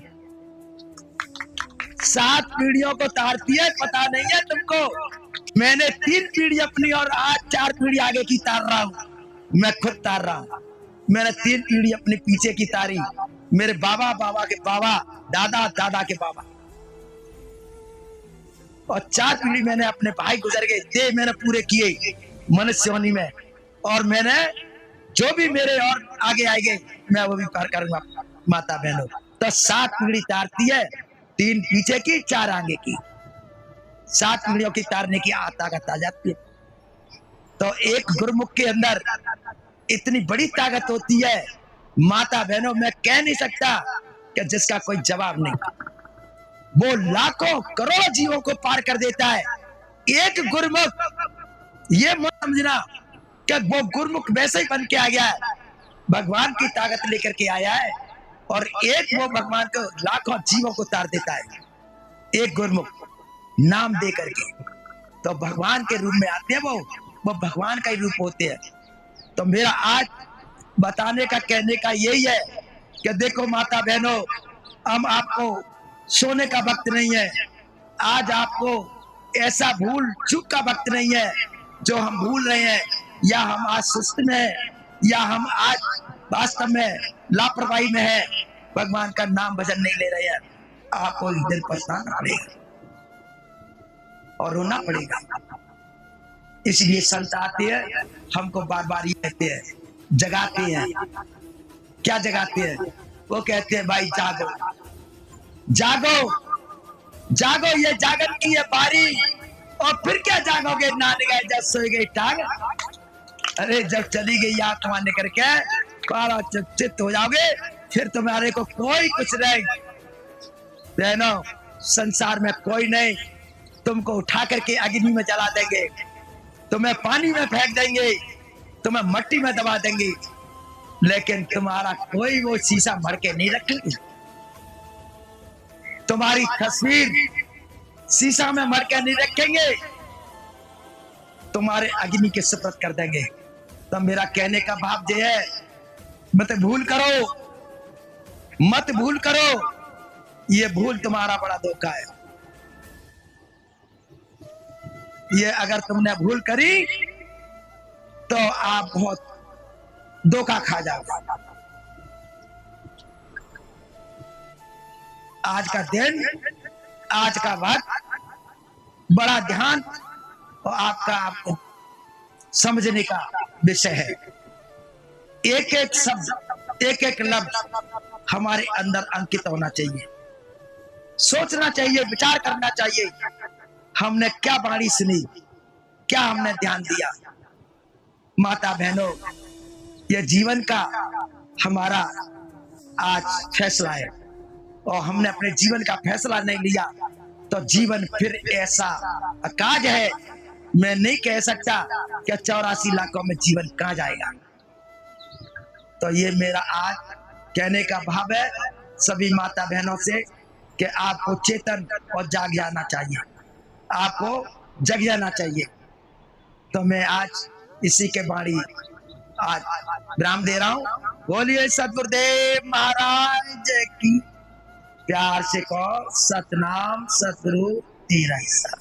[SPEAKER 2] 7 पीढ़ियों को तारती है। पता नहीं है तुमको? मैंने 3 पीढ़ी अपनी और आज 4 पीढ़ी आगे की तार रहा हूं। मैं खुद तार रहा हूं। मैंने 3 पीढ़ी अपने पीछे की तारी, मेरे बाबा, बाबा के बाबा, दादा, दादा के बाबा, और 4 पीढ़ी मैंने अपने भाई गुजर गए थे, मैंने पूरे किए मनुष्य योनि में। और मैंने जो भी मेरे और आगे आएंगे मैं वो भी पार करूंगा माता बहनों। तो 7 पीढ़ी तारती है, 3 पीछे की, 4 आगे की। 7 पीढ़ियों की तारने की ताकत आ जाती है। तो एक गुरुमुख के अंदर इतनी बड़ी ताकत होती है माता बहनों, मैं कह नहीं सकता कि जिसका कोई जवाब नहीं। वो लाखों करोड़ों जीवों को पार कर देता है एक गुरुमुख। ये मत समझना कि वो गुरुमुख वैसे ही बन के आ गया है, भगवान की ताकत लेकर के आया है, और एक वो भगवान को लाखों जीवों को तार देता है एक गुरुमुख नाम दे करके। तो भगवान के रूप में आते हैं वो भगवान का ही रूप होते हैं। तो मेरा आज बताने का, कहने का यही है कि देखो माता बहनों, हम आपको सोने का वक्त नहीं है। आज आपको ऐसा भूल चूक का वक्त नहीं है जो हम भूल रहे हैं, या हम आज सुस्त में है, या हम आज वास्तव में लापरवाही में है, भगवान का नाम भजन नहीं ले रहे हैं। आपको इस दिन पछताना पड़ेगा और रोना पड़ेगा। इसलिए संत आते हैं, हमको बार बार ये कहते हैं, जगाते हैं। क्या जगाते हैं? वो कहते हैं भाई जागो, जागो, जागो, ये जागन की है बारी। और फिर क्या जागोगे, नान गए जब सोई गई टांग। अरे जब चली गई आत्मा निकल के पारा चित हो जाओगे, फिर तुम्हारे को कोई कुछ नहीं। बहनों, संसार में कोई नहीं। तुमको उठा करके अग्नि में जला देंगे, तुम्हें पानी में फेंक देंगे, तुम्हें मट्टी में दबा देंगे, लेकिन तुम्हारा कोई वो शीशा भर के नहीं रखेंगे। तुम्हारी तस्वीर शीशा में भर के नहीं रखेंगे, तुम्हारे अग्नि के सुपुर्द कर देंगे। तो मेरा कहने का भाव ये है, मत भूल करो, मत भूल करो। ये भूल तुम्हारा बड़ा धोखा है। ये अगर तुमने भूल करी तो आप बहुत धोखा खा जाओगे। आज का दिन, आज का वक्त बड़ा ध्यान और आपको समझने का विषय है। एक एक शब्द, एक एक लफ्ज हमारे अंदर अंकित होना चाहिए, सोचना चाहिए, विचार करना चाहिए। हमने क्या वाणी सुनी, क्या हमने ध्यान दिया। माता बहनों, यह जीवन का हमारा आज फैसला है, और हमने अपने जीवन का फैसला नहीं लिया तो जीवन फिर ऐसा अकाज है, मैं नहीं कह सकता कि 84 लाखों में जीवन कहां जाएगा। तो ये मेरा आज कहने का भाव है सभी माता बहनों से कि आपको चेतन और जाग जाना चाहिए, आपको जग जाना चाहिए। तो मैं आज इसी के बाणी आज विराम दे रहा हूं। बोलिए सतगुरुदेव महाराज की। प्यार से कहो सतनाम सतगुरु तेरा हिस्सा।